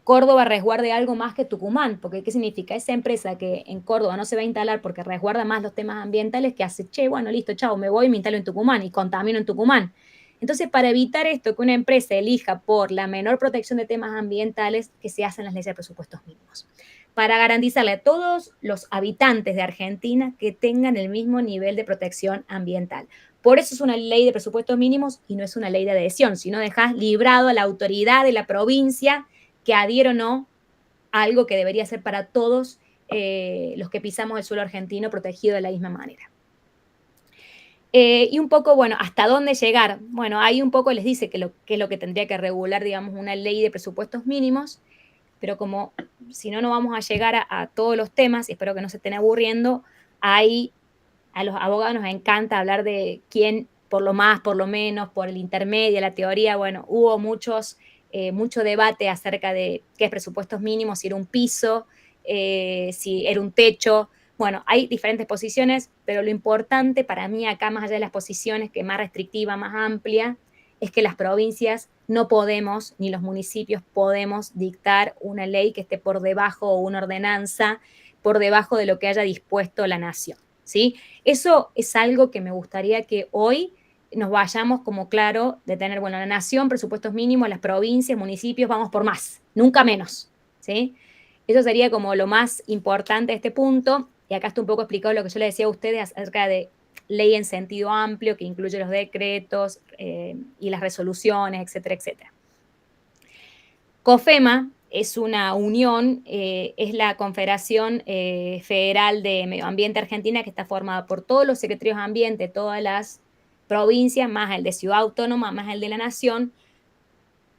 Córdoba resguarde algo más que Tucumán, porque ¿qué significa? Esa empresa que en Córdoba no se va a instalar porque resguarda más los temas ambientales, que hace, bueno, listo, chao, me voy y me instalo en Tucumán y contamino en Tucumán. Entonces, para evitar esto, que una empresa elija por la menor protección de temas ambientales, que se hacen las leyes de presupuestos mínimos, para garantizarle a todos los habitantes de Argentina que tengan el mismo nivel de protección ambiental. Por eso es una ley de presupuestos mínimos y no es una ley de adhesión, sino dejas librado a la autoridad de la provincia que adhiera o no a algo que debería ser para todos los que pisamos el suelo argentino protegido de la misma manera. Y un poco, bueno, ¿hasta dónde llegar? Bueno, ahí un poco les dice qué es lo que tendría que regular, digamos, una ley de presupuestos mínimos, pero como si no vamos a llegar a todos los temas, y espero que no se estén aburriendo, ahí a los abogados nos encanta hablar de quién por lo más, por lo menos, por el intermedio, la teoría. Bueno, hubo mucho debate acerca de qué es presupuestos mínimos, si era un piso, si era un techo. Bueno, hay diferentes posiciones, pero lo importante para mí acá, más allá de las posiciones, que más restrictiva, más amplia, es que las provincias no podemos, ni los municipios podemos dictar una ley que esté por debajo o una ordenanza por debajo de lo que haya dispuesto la nación, ¿sí? Eso es algo que me gustaría que hoy nos vayamos como claro de tener, bueno, la nación, presupuestos mínimos, las provincias, municipios, vamos por más, nunca menos, ¿sí? Eso sería como lo más importante de este punto, y acá está un poco explicado lo que yo les decía a ustedes acerca de ley en sentido amplio, que incluye los decretos y las resoluciones, etcétera, etcétera. COFEMA es una unión, es la Confederación Federal de Medio Ambiente Argentina, que está formada por todos los secretarios de ambiente, todas las provincias, más el de Ciudad Autónoma, más el de la Nación.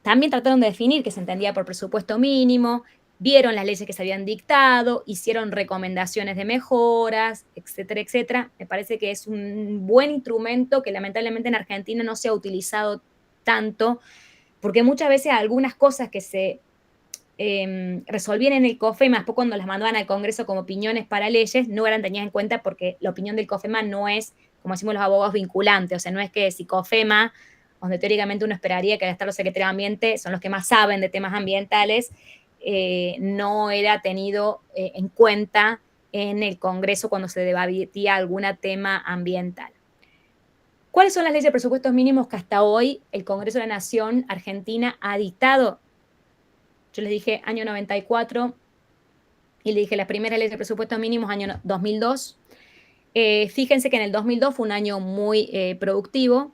También trataron de definir qué se entendía por presupuesto mínimo, vieron las leyes que se habían dictado, hicieron recomendaciones de mejoras, etcétera, etcétera. Me parece que es un buen instrumento que lamentablemente en Argentina no se ha utilizado tanto, porque muchas veces algunas cosas que se resolvían en el COFEMA, después cuando las mandaban al Congreso como opiniones para leyes, no eran tenidas en cuenta porque la opinión del COFEMA no es, como decimos los abogados, vinculante, o sea, no es que si COFEMA, donde teóricamente uno esperaría que al estar los secretarios de Ambiente son los que más saben de temas ambientales, no era tenido en cuenta en el Congreso cuando se debatía algún tema ambiental. ¿Cuáles son las leyes de presupuestos mínimos que hasta hoy el Congreso de la Nación Argentina ha dictado? Yo les dije año 94 y les dije las primeras leyes de presupuestos mínimos año 2002. Fíjense que en el 2002 fue un año muy productivo.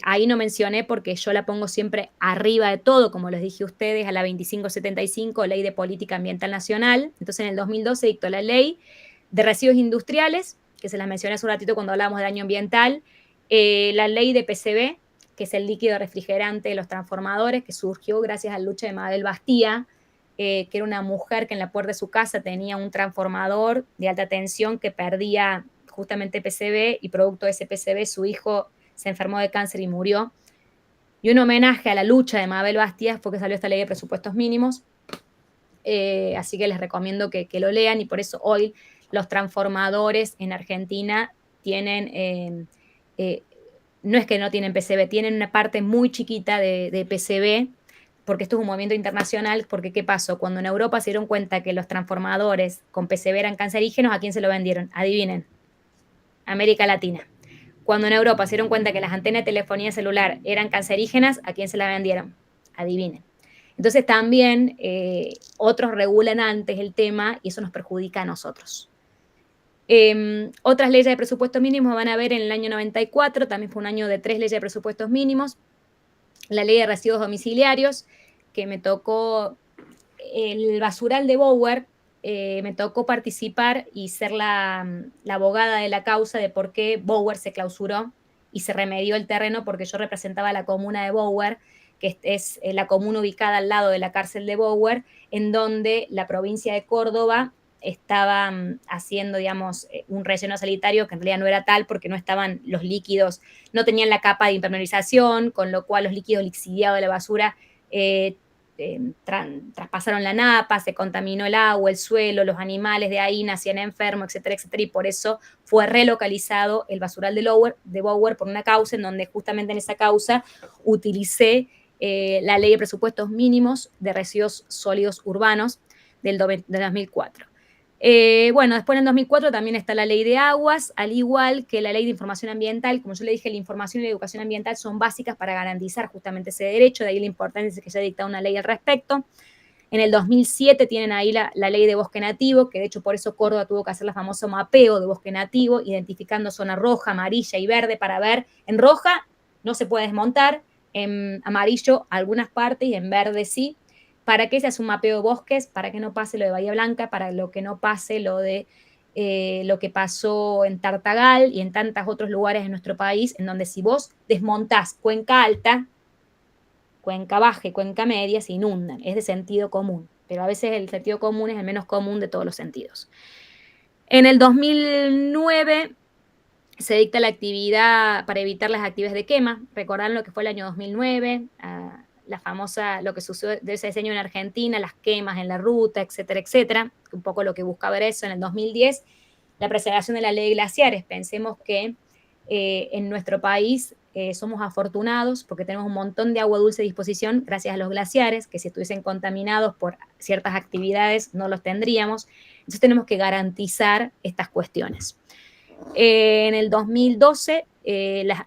Ahí no mencioné porque yo la pongo siempre arriba de todo, como les dije a ustedes, a la 2575, Ley de Política Ambiental Nacional. Entonces en el 2002 se dictó la Ley de Residuos Industriales, que se las mencioné hace un ratito cuando hablábamos del año ambiental, la Ley de PCB, que es el líquido refrigerante de los transformadores, que surgió gracias a la lucha de Mabel Bastía, que era una mujer que en la puerta de su casa tenía un transformador de alta tensión que perdía justamente PCB, y producto de ese PCB su hijo se enfermó de cáncer y murió. Y un homenaje a la lucha de Mabel Bastía fue que salió esta ley de presupuestos mínimos, así que les recomiendo que lo lean, y por eso hoy los transformadores en Argentina tienen... no es que no tienen PCB, tienen una parte muy chiquita de PCB, porque esto es un movimiento internacional, porque ¿qué pasó? Cuando en Europa se dieron cuenta que los transformadores con PCB eran cancerígenos, ¿a quién se lo vendieron? Adivinen, América Latina. Cuando en Europa se dieron cuenta que las antenas de telefonía celular eran cancerígenas, ¿a quién se la vendieron? Adivinen. Entonces también otros regulan antes el tema y eso nos perjudica a nosotros. Otras leyes de presupuestos mínimos van a ver en el año 94, también fue un año de 3 leyes de presupuestos mínimos. La ley de residuos domiciliarios, que me tocó el basural de Bower, me tocó participar y ser la abogada de la causa de por qué Bower se clausuró y se remedió el terreno, porque yo representaba a la comuna de Bower, que es la comuna ubicada al lado de la cárcel de Bower, en donde la provincia de Córdoba estaba haciendo, digamos, un relleno sanitario que en realidad no era tal porque no estaban los líquidos, no tenían la capa de impermeabilización, con lo cual los líquidos lixiviados de la basura traspasaron la napa, se contaminó el agua, el suelo, los animales de ahí nacían enfermos, etcétera, etcétera, y por eso fue relocalizado el basural de Bower por una causa en donde justamente en esa causa utilicé la ley de presupuestos mínimos de residuos sólidos urbanos del 2004. Bueno, después en el 2004 también está la ley de aguas, al igual que la ley de información ambiental. Como yo le dije, la información y la educación ambiental son básicas para garantizar justamente ese derecho, de ahí la importancia de que se haya dictado una ley al respecto. En el 2007 tienen ahí la ley de bosque nativo, que de hecho por eso Córdoba tuvo que hacer el famoso mapeo de bosque nativo, identificando zona roja, amarilla y verde para ver. En roja no se puede desmontar, en amarillo algunas partes y en verde sí. ¿Para qué se hace un mapeo de bosques? Para que no pase lo de Bahía Blanca, para lo que no pase lo de lo que pasó en Tartagal y en tantos otros lugares de nuestro país, en donde si vos desmontás Cuenca Alta, Cuenca Baja y Cuenca Media se inundan. Es de sentido común, pero a veces el sentido común es el menos común de todos los sentidos. En el 2009 se dicta la actividad para evitar las actividades de quema. Recordarán lo que fue el año 2009, la famosa, lo que sucedió de ese diseño en Argentina, las quemas en la ruta, etcétera, etcétera, un poco lo que busca ver eso. En el 2010, la preservación de la ley de glaciares. Pensemos que en nuestro país somos afortunados porque tenemos un montón de agua dulce a disposición gracias a los glaciares, que si estuviesen contaminados por ciertas actividades no los tendríamos. Entonces tenemos que garantizar estas cuestiones. En el 2012, las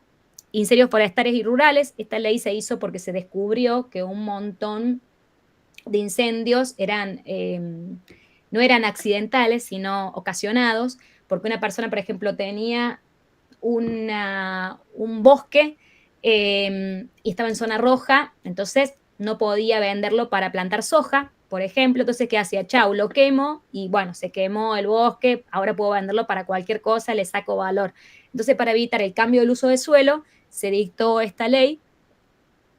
incendios forestales y rurales, esta ley se hizo porque se descubrió que un montón de incendios no eran accidentales, sino ocasionados, porque una persona, por ejemplo, tenía un bosque y estaba en zona roja, entonces no podía venderlo para plantar soja, por ejemplo. Entonces, ¿qué hacía? Chau, lo quemo y bueno, se quemó el bosque, ahora puedo venderlo para cualquier cosa, le saco valor. Entonces, para evitar el cambio del uso de suelo, se dictó esta ley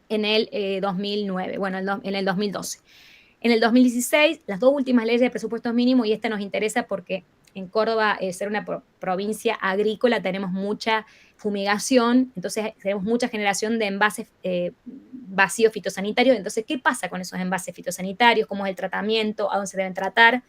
en el 2009, bueno, en el 2012. En el 2016, las dos últimas leyes de presupuestos mínimos, y esta nos interesa porque en Córdoba, ser una provincia agrícola, tenemos mucha fumigación, entonces tenemos mucha generación de envases vacíos fitosanitarios. Entonces, ¿qué pasa con esos envases fitosanitarios? ¿Cómo es el tratamiento? ¿A dónde se deben tratar?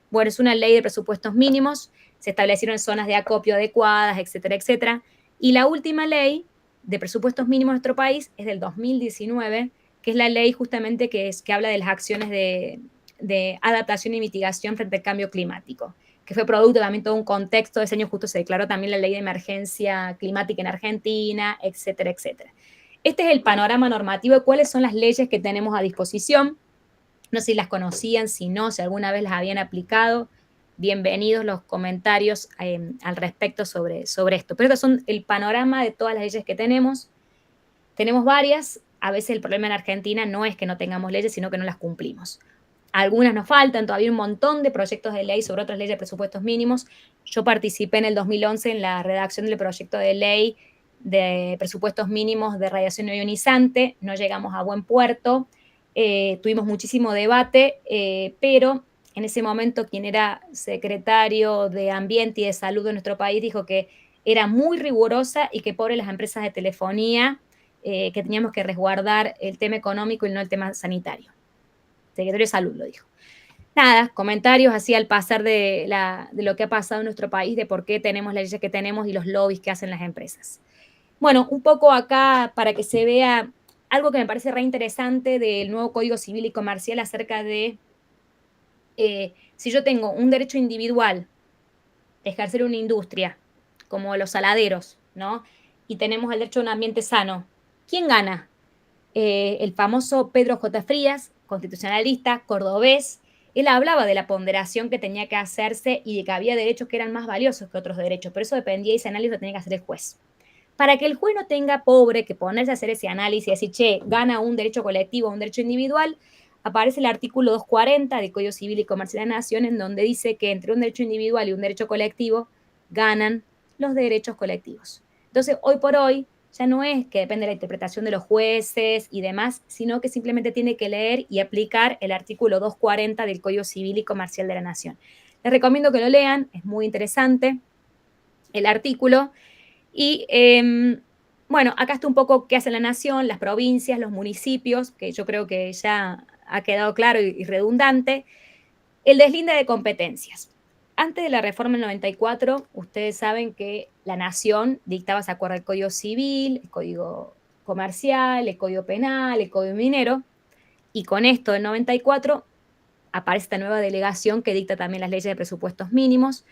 Bueno, es una ley de presupuestos mínimos, se establecieron zonas de acopio adecuadas, etcétera, etcétera. Y la última ley de presupuestos mínimos de nuestro país es del 2019, que es la ley justamente que habla de las acciones de adaptación y mitigación frente al cambio climático, que fue producto también de todo un contexto. Ese año justo se declaró también la ley de emergencia climática en Argentina, etcétera, etcétera. Este es el panorama normativo de cuáles son las leyes que tenemos a disposición. No sé si las conocían, si no, si alguna vez las habían aplicado. Bienvenidos los comentarios al respecto sobre esto. Pero estos son el panorama de todas las leyes que tenemos. Tenemos varias. A veces el problema en Argentina no es que no tengamos leyes, sino que no las cumplimos. Algunas nos faltan, todavía un montón de proyectos de ley sobre otras leyes de presupuestos mínimos. Yo participé en el 2011 en la redacción del proyecto de ley de presupuestos mínimos de radiación ionizante. No llegamos a buen puerto. Tuvimos muchísimo debate, pero en ese momento quien era secretario de Ambiente y de Salud de nuestro país dijo que era muy rigurosa y que pobre las empresas de telefonía, que teníamos que resguardar el tema económico y no el tema sanitario. Secretario de Salud lo dijo. Nada, comentarios así al pasar de lo que ha pasado en nuestro país, de por qué tenemos las leyes que tenemos y los lobbies que hacen las empresas. Bueno, un poco acá para que se vea algo que me parece re interesante del nuevo Código Civil y Comercial acerca de si yo tengo un derecho individual de ejercer una industria, como los saladeros, ¿no? Y tenemos el derecho a un ambiente sano, ¿quién gana? El famoso Pedro J. Frías, constitucionalista, cordobés, él hablaba de la ponderación que tenía que hacerse y de que había derechos que eran más valiosos que otros derechos, pero eso dependía y ese análisis lo tenía que hacer el juez. Para que el juez no tenga pobre que ponerse a hacer ese análisis y decir, che, gana un derecho colectivo o un derecho individual, aparece el artículo 240 del Código Civil y Comercial de la Nación, en donde dice que entre un derecho individual y un derecho colectivo ganan los derechos colectivos. Entonces, hoy por hoy, ya no es que depende de la interpretación de los jueces y demás, sino que simplemente tiene que leer y aplicar el artículo 240 del Código Civil y Comercial de la Nación. Les recomiendo que lo lean, es muy interesante el artículo. Y bueno, acá está un poco qué hace la nación, las provincias, los municipios, que yo creo que ya ha quedado claro y redundante. El deslinde de competencias. Antes de la reforma del 94, ustedes saben que la nación dictaba, se acuerda, el Código Civil, el Código Comercial, el Código Penal, el Código Minero, y con esto del 94 aparece esta nueva delegación que dicta también las leyes de presupuestos mínimos.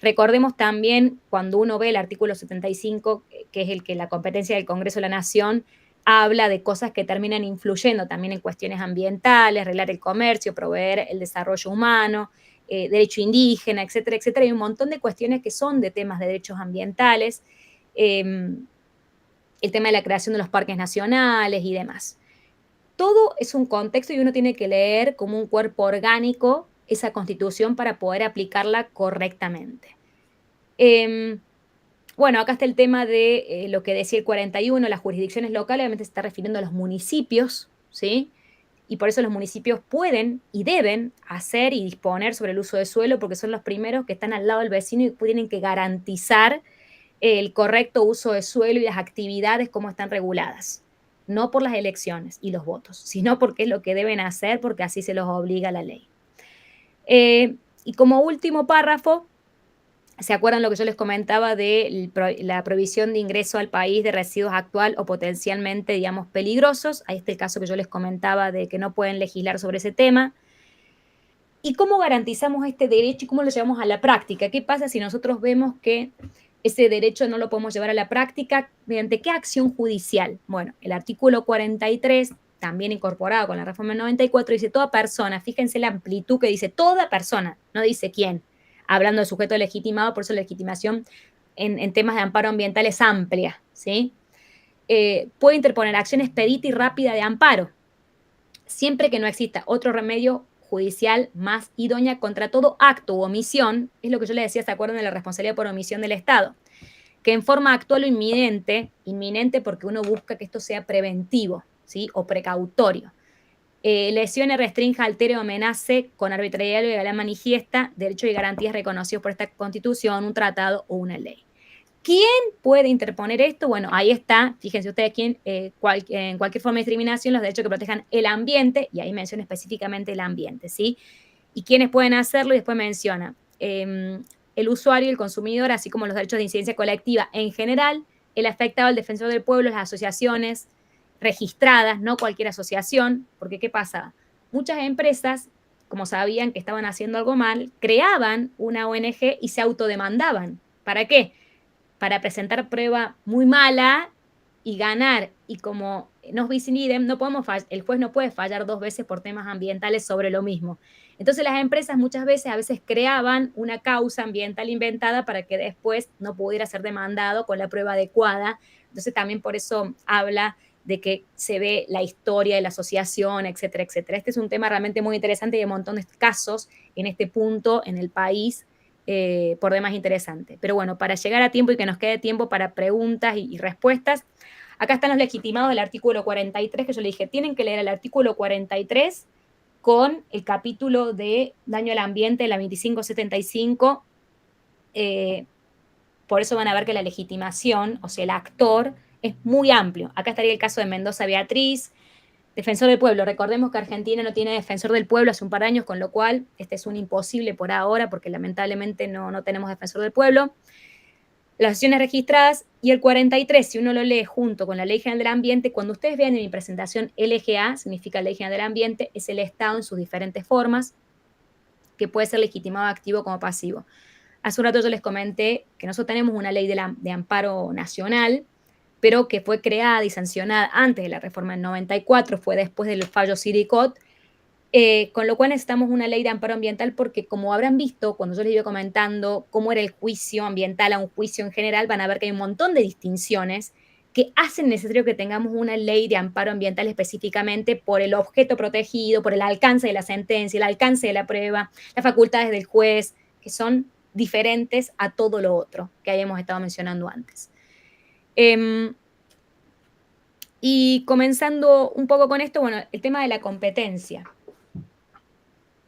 Recordemos también cuando uno ve el artículo 75, que es el que la competencia del Congreso de la Nación habla de cosas que terminan influyendo también en cuestiones ambientales, regular el comercio, proveer el desarrollo humano, derecho indígena, etcétera, etcétera. Hay un montón de cuestiones que son de temas de derechos ambientales, el tema de la creación de los parques nacionales y demás. Todo es un contexto y uno tiene que leer como un cuerpo orgánico esa Constitución para poder aplicarla correctamente. Bueno, acá está el tema de lo que decía el 41, las jurisdicciones locales, obviamente se está refiriendo a los municipios, ¿sí? Y por eso los municipios pueden y deben hacer y disponer sobre el uso de suelo, porque son los primeros que están al lado del vecino y tienen que garantizar el correcto uso de suelo y las actividades como están reguladas. No por las elecciones y los votos, sino porque es lo que deben hacer, porque así se los obliga la ley. Y como último párrafo, ¿se acuerdan lo que yo les comentaba de la prohibición de ingreso al país de residuos actual o potencialmente, digamos, peligrosos? Ahí está el caso que yo les comentaba de que no pueden legislar sobre ese tema. ¿Y cómo garantizamos este derecho y cómo lo llevamos a la práctica? ¿Qué pasa si nosotros vemos que ese derecho no lo podemos llevar a la práctica? ¿Mediante qué acción judicial? Bueno, el artículo 43, también incorporado con la reforma del 94, dice toda persona, fíjense la amplitud que dice toda persona, no dice quién, hablando de sujeto legitimado, por eso la legitimación en temas de amparo ambiental es amplia, ¿sí? Puede interponer acción expedita y rápida de amparo, siempre que no exista otro remedio judicial más idónea contra todo acto u omisión, es lo que yo les decía, ¿se acuerdan de la responsabilidad por omisión del Estado? Que en forma actual o inminente porque uno busca que esto sea preventivo, ¿sí? O precautorio. lesione, restrinja, altere o amenace con arbitrariedad, legalidad manifiesta, derechos y garantías reconocidos por esta Constitución, un tratado o una ley. ¿Quién puede interponer esto? Bueno, ahí está, fíjense ustedes, en cualquier forma de discriminación, los derechos que protejan el ambiente, y ahí menciona específicamente el ambiente, ¿sí? Y quiénes pueden hacerlo, y después menciona el usuario y el consumidor, así como los derechos de incidencia colectiva en general, el afectado, el defensor del pueblo, las asociaciones registradas, no cualquier asociación, porque ¿qué pasa? Muchas empresas, como sabían que estaban haciendo algo mal, creaban una ONG y se autodemandaban. ¿Para qué? Para presentar prueba muy mala y ganar. Y como nos bis in idem, el juez no puede fallar 2 veces por temas ambientales sobre lo mismo. Entonces las empresas muchas veces, a veces creaban una causa ambiental inventada para que después no pudiera ser demandado con la prueba adecuada. Entonces también por eso habla de que se ve la historia de la asociación, etcétera, etcétera. Este es un tema realmente muy interesante y hay un montón de casos en este punto en el país por demás interesante. Pero bueno, para llegar a tiempo y que nos quede tiempo para preguntas y respuestas, acá están los legitimados del artículo 43, que yo le dije, tienen que leer el artículo 43 con el capítulo de daño al ambiente, la 2575. Por eso van a ver que la legitimación, o sea, el actor, es muy amplio. Acá estaría el caso de Mendoza Beatriz, defensor del pueblo. Recordemos que Argentina no tiene defensor del pueblo hace un par de años, con lo cual este es un imposible por ahora, porque lamentablemente no tenemos defensor del pueblo. Las acciones registradas y el 43, si uno lo lee junto con la Ley General del Ambiente, cuando ustedes vean en mi presentación LGA, significa Ley General del Ambiente, es el Estado en sus diferentes formas, que puede ser legitimado activo como pasivo. Hace un rato yo les comenté que nosotros tenemos una ley de amparo nacional, pero que fue creada y sancionada antes de la reforma del 94, fue después del fallo Siricot, con lo cual necesitamos una ley de amparo ambiental porque, como habrán visto, cuando yo les iba comentando cómo era el juicio ambiental a un juicio en general, van a ver que hay un montón de distinciones que hacen necesario que tengamos una ley de amparo ambiental específicamente por el objeto protegido, por el alcance de la sentencia, el alcance de la prueba, las facultades del juez, que son diferentes a todo lo otro que habíamos estado mencionando antes. Y comenzando un poco con esto, bueno, el tema de la competencia.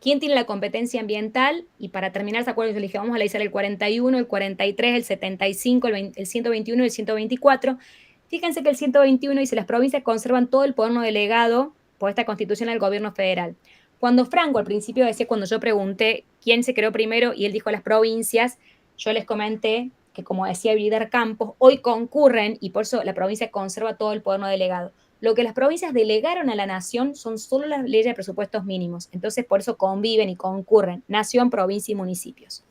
¿Quién tiene la competencia ambiental? Y para terminar, ¿se acuerdan? Yo les dije, vamos a analizar el 41, el 43, el 75, el 121 y el 124. Fíjense que el 121 dice, las provincias conservan todo el poder no delegado por esta Constitución al gobierno federal. Cuando Franco al principio decía, cuando yo pregunté quién se creó primero y él dijo las provincias, yo les comenté que, como decía Vidar Campos, hoy concurren y por eso la provincia conserva todo el poder no delegado. Lo que las provincias delegaron a la nación son solo las leyes de presupuestos mínimos. Entonces, por eso conviven y concurren nación, provincia y municipios.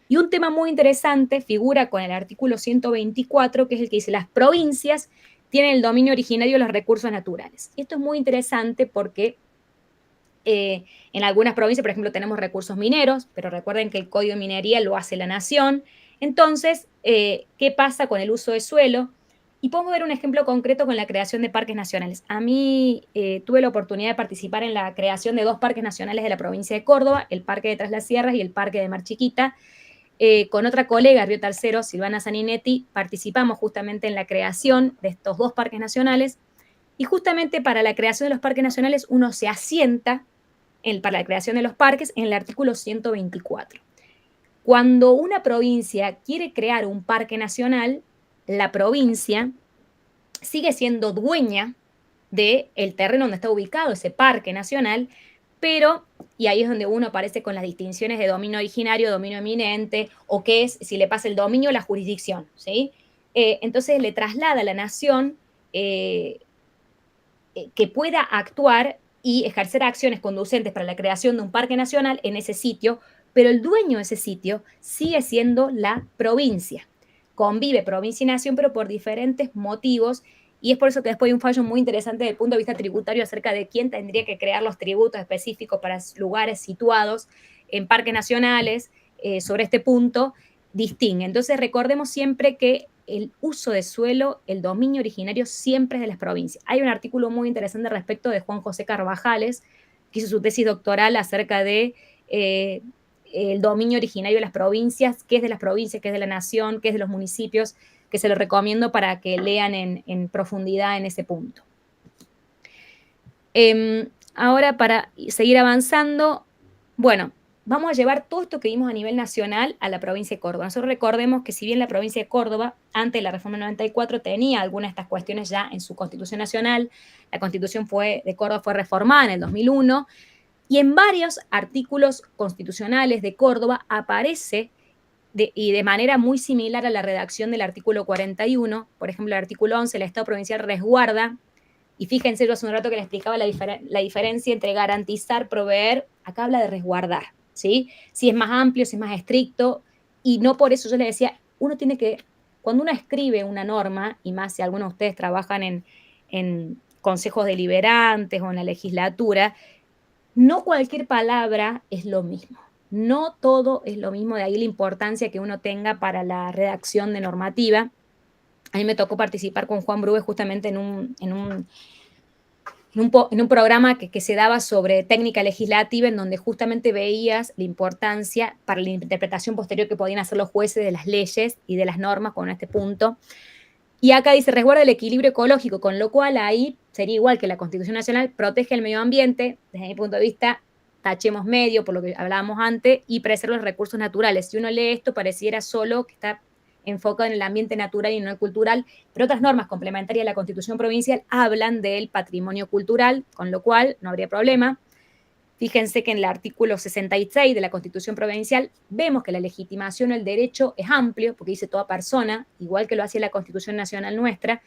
Y un tema muy interesante figura con el artículo 124, que es el que dice, las provincias tienen el dominio originario de los recursos naturales. Y esto es muy interesante porque en algunas provincias, por ejemplo, tenemos recursos mineros, pero recuerden que el Código de Minería lo hace la nación. Entonces, ¿qué pasa con el uso de suelo? Y podemos ver un ejemplo concreto con la creación de parques nacionales. A mí tuve la oportunidad de participar en la creación de 2 parques nacionales de la provincia de Córdoba, el Parque de Tras las Sierras y el Parque de Mar Chiquita. Con otra colega, Río Tercero, Silvana Saninetti, participamos justamente en la creación de estos 2 parques nacionales. Y justamente para la creación de los parques nacionales uno se asienta para la creación de los parques en el artículo 124. Cuando una provincia quiere crear un parque nacional, la provincia sigue siendo dueña del terreno donde está ubicado ese parque nacional, pero, y ahí es donde uno aparece con las distinciones de dominio originario, dominio eminente, o qué es, si le pasa el dominio o la jurisdicción, ¿sí? Entonces le traslada a la nación que pueda actuar y ejercer acciones conducentes para la creación de un parque nacional en ese sitio, pero el dueño de ese sitio sigue siendo la provincia. Convive provincia y nación, pero por diferentes motivos, y es por eso que después hay un fallo muy interesante desde el punto de vista tributario acerca de quién tendría que crear los tributos específicos para lugares situados en parques nacionales. Sobre este punto distingue. Entonces recordemos siempre que el uso de suelo, el dominio originario siempre es de las provincias. Hay un artículo muy interesante respecto de Juan José Carvajales, que hizo su tesis doctoral acerca de el dominio originario de las provincias, qué es de las provincias, qué es de la nación, qué es de los municipios, que se lo recomiendo para que lean en profundidad en ese punto. Ahora, para seguir avanzando, bueno, vamos a llevar todo esto que vimos a nivel nacional a la provincia de Córdoba. Nosotros recordemos que si bien la provincia de Córdoba, antes de la reforma del 94, tenía algunas de estas cuestiones ya en su Constitución Nacional, la Constitución de Córdoba fue reformada en el 2001, y en varios artículos constitucionales de Córdoba aparece y de manera muy similar a la redacción del artículo 41, por ejemplo, el artículo 11, el Estado provincial resguarda, y fíjense, yo hace un rato que les explicaba la diferencia entre garantizar, proveer, acá habla de resguardar, ¿sí? Si es más amplio, si es más estricto, y no por eso yo les decía, uno tiene que, cuando uno escribe una norma, y más si algunos de ustedes trabajan en consejos deliberantes o en la legislatura, no cualquier palabra es lo mismo. No todo es lo mismo, de ahí la importancia que uno tenga para la redacción de normativa. A mí me tocó participar con Juan Brube justamente en un programa que se daba sobre técnica legislativa, en donde justamente veías la importancia para la interpretación posterior que podían hacer los jueces de las leyes y de las normas con este punto. Y acá dice, resguarda el equilibrio ecológico, con lo cual ahí sería igual que la Constitución Nacional, protege el medio ambiente, desde mi punto de vista, tachemos medio, por lo que hablábamos antes, y preserva los recursos naturales. Si uno lee esto, pareciera solo que está enfocado en el ambiente natural y no el cultural, pero otras normas complementarias de la Constitución Provincial hablan del patrimonio cultural, con lo cual no habría problema. Fíjense que en el artículo 66 de la Constitución Provincial vemos que la legitimación o el derecho es amplio, porque dice toda persona, igual que lo hacía la Constitución Nacional nuestra,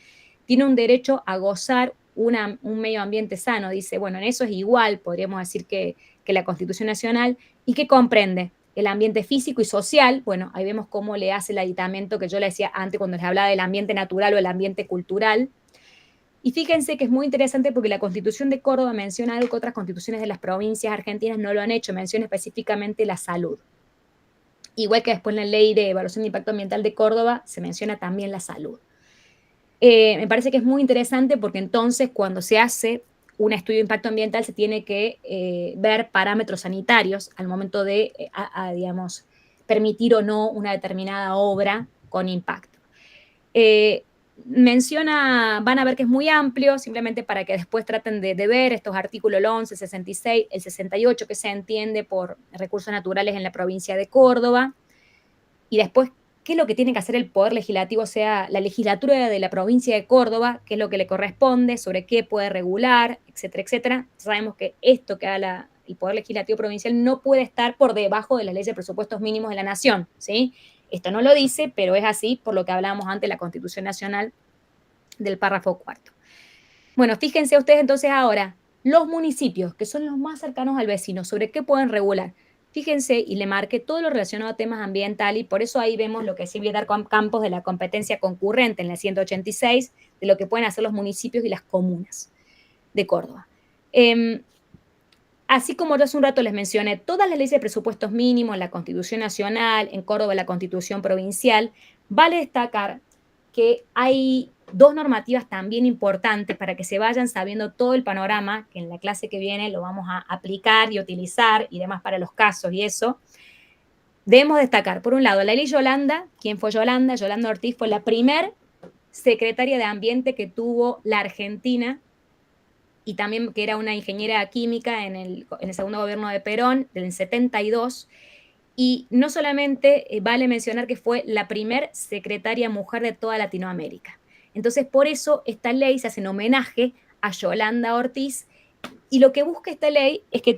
tiene un derecho a gozar un medio ambiente sano. Dice, bueno, en eso es igual, podríamos decir que la Constitución Nacional, y que comprende el ambiente físico y social. Bueno, ahí vemos cómo le hace el aditamento que yo le decía antes cuando les hablaba del ambiente natural o el ambiente cultural. Y fíjense que es muy interesante porque la Constitución de Córdoba menciona algo que otras constituciones de las provincias argentinas no lo han hecho, menciona específicamente la salud. Igual que después en la Ley de Evaluación de Impacto Ambiental de Córdoba se menciona también la salud. Me parece que es muy interesante porque entonces cuando se hace un estudio de impacto ambiental se tiene que ver parámetros sanitarios al momento de, digamos, permitir o no una determinada obra con impacto. Menciona, van a ver que es muy amplio, simplemente para que después traten de ver estos artículos, el 11, el 66, el 68, que se entiende por recursos naturales en la provincia de Córdoba, y después qué es lo que tiene que hacer el Poder Legislativo, o sea, la legislatura de la provincia de Córdoba, qué es lo que le corresponde, sobre qué puede regular, etcétera, etcétera. Sabemos que esto que haga el Poder Legislativo Provincial no puede estar por debajo de la ley de presupuestos mínimos de la Nación, ¿sí? Esto no lo dice, pero es así por lo que hablábamos antes de la Constitución Nacional del párrafo 4. Bueno, fíjense ustedes entonces ahora, los municipios, que son los más cercanos al vecino, ¿sobre qué pueden regular? Fíjense, y le marqué todo lo relacionado a temas ambientales, y por eso ahí vemos lo que Silvia dar Campos de la competencia concurrente en la 186, de lo que pueden hacer los municipios y las comunas de Córdoba. Así como yo hace un rato les mencioné, todas las leyes de presupuestos mínimos, la Constitución Nacional, en Córdoba la Constitución Provincial, vale destacar que hay dos normativas también importantes para que se vayan sabiendo todo el panorama, que en la clase que viene lo vamos a aplicar y utilizar y demás para los casos y eso. Debemos destacar, por un lado, la ley Yolanda. ¿Quién fue Yolanda? Yolanda Ortiz fue la primer secretaria de Ambiente que tuvo la Argentina, y también que era una ingeniera química en el segundo gobierno de Perón, del 72, y no solamente vale mencionar que fue la primer secretaria mujer de toda Latinoamérica. Entonces, por eso esta ley se hace en homenaje a Yolanda Ortiz, y lo que busca esta ley es que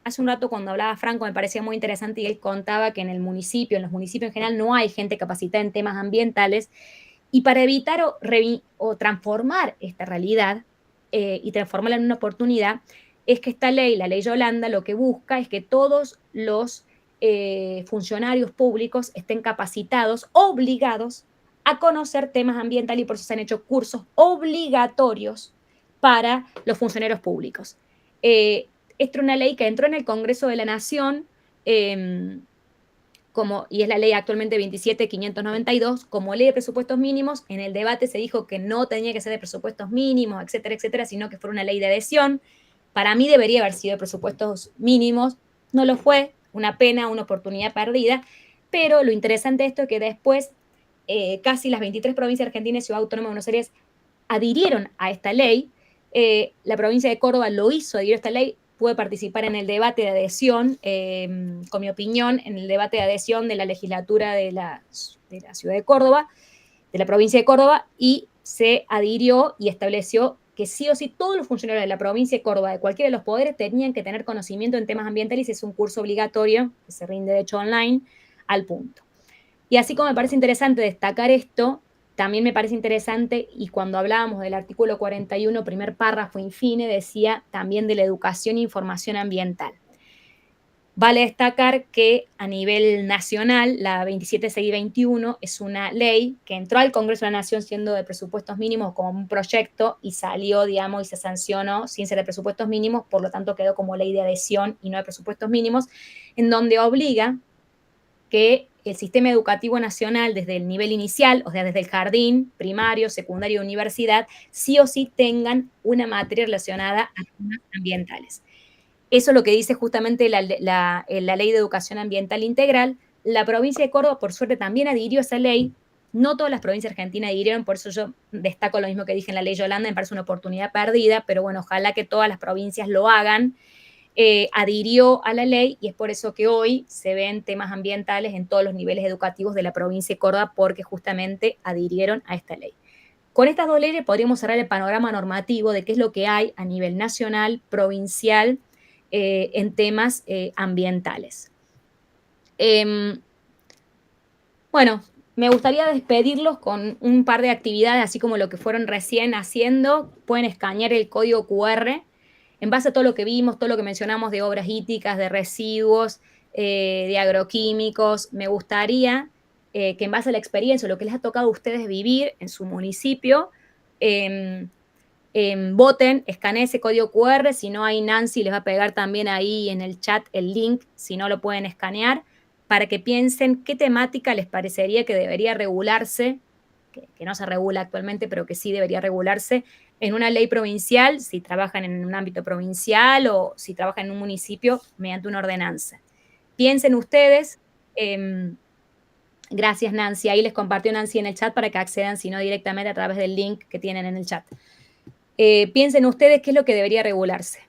hace un rato cuando hablaba Franco me parecía muy interesante, y él contaba que en los municipios en general no hay gente capacitada en temas ambientales, y para evitar o transformar esta realidad, y transformarla en una oportunidad, es que esta ley, la ley Yolanda, lo que busca es que todos los funcionarios públicos estén capacitados, obligados a conocer temas ambientales, y por eso se han hecho cursos obligatorios para los funcionarios públicos. Esta es una ley que entró en el Congreso de la Nación, y es la ley actualmente 27.592, como ley de presupuestos mínimos. En el debate se dijo que no tenía que ser de presupuestos mínimos, etcétera, etcétera, sino que fuera una ley de adhesión. Para mí debería haber sido de presupuestos mínimos, no lo fue, una pena, una oportunidad perdida, pero lo interesante de esto es que después casi las 23 provincias argentinas y Ciudad Autónoma de Buenos Aires adhirieron a esta ley, La provincia de Córdoba lo hizo, adhirió a esta ley, pude participar en el debate de adhesión, con mi opinión, en el debate de adhesión de la legislatura de la ciudad de Córdoba, de la provincia de Córdoba, y se adhirió y estableció que sí o sí todos los funcionarios de la provincia de Córdoba, de cualquiera de los poderes, tenían que tener conocimiento en temas ambientales, y es un curso obligatorio que se rinde de hecho online, al punto. Y así como me parece interesante destacar esto, también me parece interesante, y cuando hablábamos del artículo 41, primer párrafo infine, decía también de la educación e información ambiental. Vale destacar que a nivel nacional, la 27621 es una ley que entró al Congreso de la Nación siendo de presupuestos mínimos como un proyecto y salió, digamos, y se sancionó sin ser de presupuestos mínimos, por lo tanto quedó como ley de adhesión y no de presupuestos mínimos, en donde obliga que el sistema educativo nacional desde el nivel inicial, o sea, desde el jardín, primario, secundario, universidad, sí o sí tengan una materia relacionada a temas ambientales. Eso es lo que dice justamente la Ley de Educación Ambiental Integral. La provincia de Córdoba, por suerte, también adhirió a esa ley. No todas las provincias argentinas adhirieron, por eso yo destaco lo mismo que dije en la Ley Yolanda, me parece una oportunidad perdida, pero bueno, ojalá que todas las provincias lo hagan. Adhirió a la ley, y es por eso que hoy se ven temas ambientales en todos los niveles educativos de la provincia de Córdoba, porque justamente adhirieron a esta ley. Con estas dos leyes podríamos cerrar el panorama normativo de qué es lo que hay a nivel nacional, provincial, en temas ambientales. Bueno, me gustaría despedirlos con un par de actividades, así como lo que fueron recién haciendo. Pueden escanear el código QR. En base a todo lo que vimos, todo lo que mencionamos de obras hídricas, de residuos, de agroquímicos, me gustaría que en base a la experiencia, lo que les ha tocado a ustedes vivir en su municipio, voten, escaneen ese código QR. Si no, hay Nancy les va a pegar también ahí en el chat el link, si no lo pueden escanear, para que piensen qué temática les parecería que debería regularse, que no se regula actualmente, pero que sí debería regularse en una ley provincial, si trabajan en un ámbito provincial o si trabajan en un municipio mediante una ordenanza. Piensen ustedes. Gracias, Nancy. Ahí les compartió Nancy en el chat para que accedan, si no, directamente a través del link que tienen en el chat. Piensen ustedes qué es lo que debería regularse.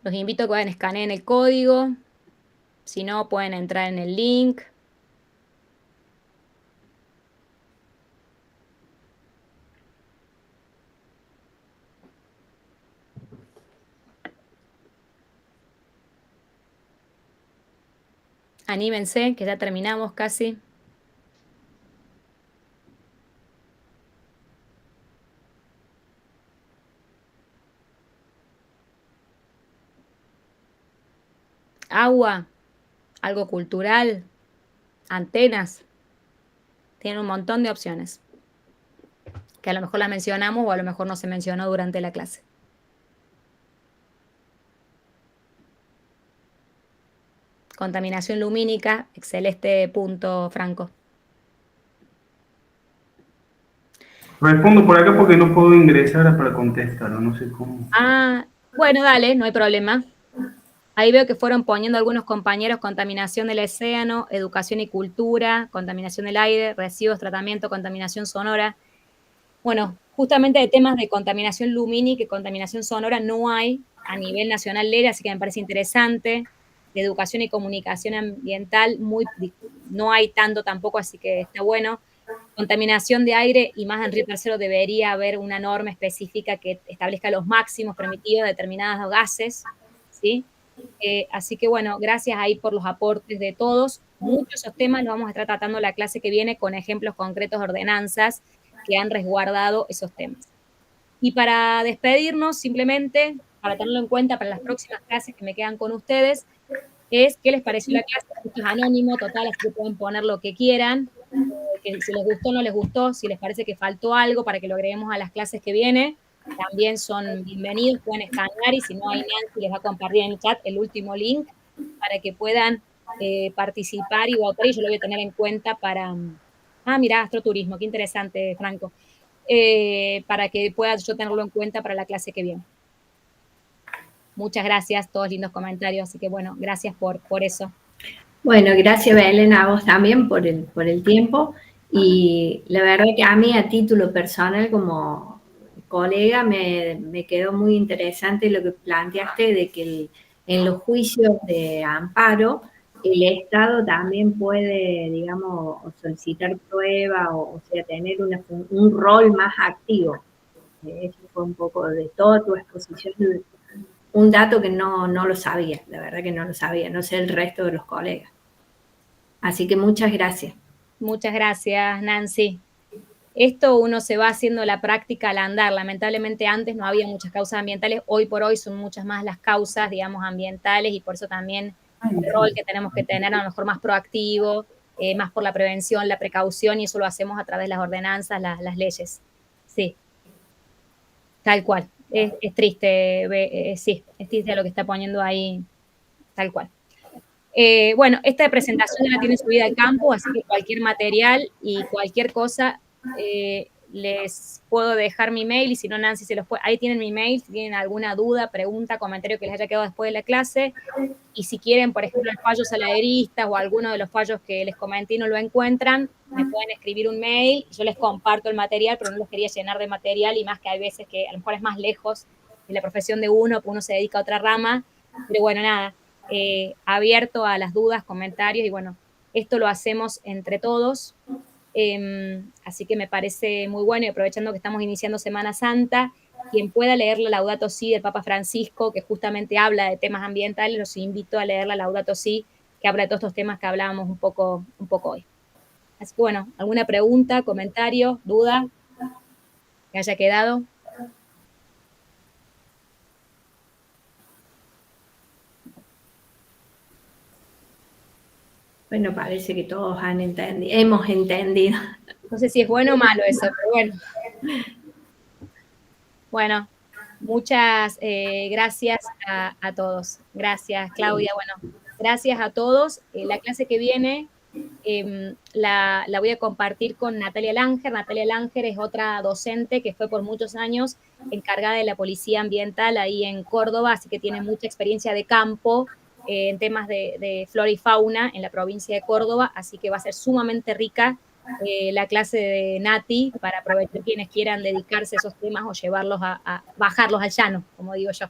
Los invito a que puedan escanear el código. Si no, pueden entrar en el link. Anímense, que ya terminamos casi. Agua, algo cultural, antenas. Tienen un montón de opciones, que a lo mejor las mencionamos o a lo mejor no se mencionó durante la clase. Contaminación lumínica, excelente punto, Franco. Respondo por acá porque no puedo ingresar para contestarlo, no sé cómo. Ah, bueno, dale, no hay problema. Ahí veo que fueron poniendo algunos compañeros: contaminación del océano, educación y cultura, contaminación del aire, residuos, tratamiento, contaminación sonora. Bueno, justamente de temas de contaminación lumínica y contaminación sonora no hay a nivel nacional ley, así que me parece interesante. De educación y comunicación ambiental no hay tanto tampoco, así que está bueno. Contaminación de aire, y más en Río Tercero debería haber una norma específica que establezca los máximos permitidos de determinados gases, ¿sí? Así que bueno, gracias ahí por los aportes de todos. Muchos de esos temas los vamos a estar tratando la clase que viene con ejemplos concretos de ordenanzas que han resguardado esos temas. Y para despedirnos, simplemente, para tenerlo en cuenta para las próximas clases que me quedan con ustedes, es qué les pareció la clase. Esto es anónimo, total, así que pueden poner lo que quieran, que si les gustó o no les gustó, si les parece que faltó algo para que lo agreguemos a las clases que viene, también son bienvenidos, pueden escanear, y si no, hay Nancy les va a compartir en el chat el último link para que puedan participar y votar, y yo lo voy a tener en cuenta para... Ah, mirá, astroturismo, qué interesante, Franco. para que pueda yo tenerlo en cuenta para la clase que viene. Muchas gracias, todos lindos comentarios, así que bueno, gracias por eso. Bueno, gracias Belén, a vos también por el tiempo, y la verdad que a mí a título personal como colega me quedó muy interesante lo que planteaste de que en los juicios de amparo el Estado también puede, digamos, solicitar pruebas, o sea, tener un rol más activo. Eso fue un poco de toda tu exposición, un dato que no lo sabía, la verdad que no lo sabía, no sé el resto de los colegas. Así que muchas gracias. Muchas gracias, Nancy. Esto uno se va haciendo la práctica al andar. Lamentablemente antes no había muchas causas ambientales, hoy por hoy son muchas más las causas, digamos, ambientales, y por eso también el rol que tenemos que tener a lo mejor más proactivo, más por la prevención, la precaución, y eso lo hacemos a través de las ordenanzas, las leyes. Sí, tal cual. Es triste, sí, es triste lo que está poniendo ahí, tal cual. Bueno, esta presentación ya la tiene subida al campo, así que cualquier material y cualquier cosa, les puedo dejar mi mail, y si no, Nancy se los puede. Ahí tienen mi mail, si tienen alguna duda, pregunta, comentario que les haya quedado después de la clase, y si quieren, por ejemplo, el fallo saladerista o alguno de los fallos que les comenté y no lo encuentran, me pueden escribir un mail, y yo les comparto el material, pero no los quería llenar de material, y más que hay veces que a lo mejor es más lejos de la profesión de uno, porque uno se dedica a otra rama, pero bueno, nada, abierto a las dudas, comentarios, y bueno, esto lo hacemos entre todos, así que me parece muy bueno, y aprovechando que estamos iniciando Semana Santa, quien pueda leer la Laudato Si del Papa Francisco, que justamente habla de temas ambientales, los invito a leer la Laudato Si, que habla de todos estos temas que hablábamos un poco hoy. Así que bueno, ¿alguna pregunta, comentario, duda que haya quedado? Bueno, parece que todos hemos entendido. No sé si es bueno o malo eso, pero bueno. Bueno, muchas gracias a todos. Gracias, Claudia. Bueno, gracias a todos. La clase que viene la voy a compartir con Natalia Langer. Natalia Langer es otra docente que fue por muchos años encargada de la policía ambiental ahí en Córdoba, así que tiene mucha experiencia de campo en temas de flora y fauna en la provincia de Córdoba, así que va a ser sumamente rica la clase de Nati para aprovechar quienes quieran dedicarse a esos temas o llevarlos a bajarlos al llano, como digo yo.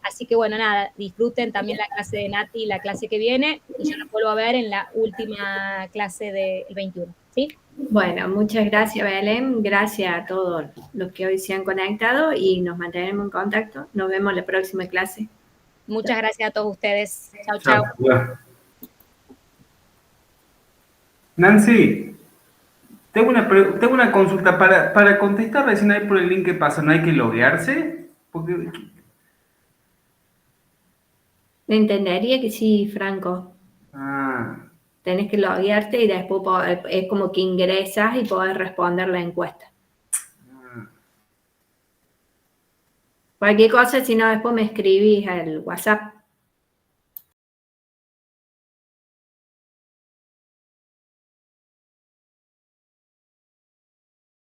Así que bueno, nada, disfruten también la clase de Nati, la clase que viene, y yo los vuelvo a ver en la última clase del 21, ¿sí? Bueno, muchas gracias Belén, gracias a todos los que hoy se han conectado, y nos mantenemos en contacto. Nos vemos en la próxima clase. Muchas gracias a todos ustedes. Chau, chau. Nancy, tengo una consulta. Para contestar recién ahí por el link que pasa, ¿no hay que loguearse? Porque... Entendería que sí, Franco. Ah. Tenés que loguearte y después es como que ingresas y podés responder la encuesta. Cualquier cosa, si no, después me escribís al WhatsApp.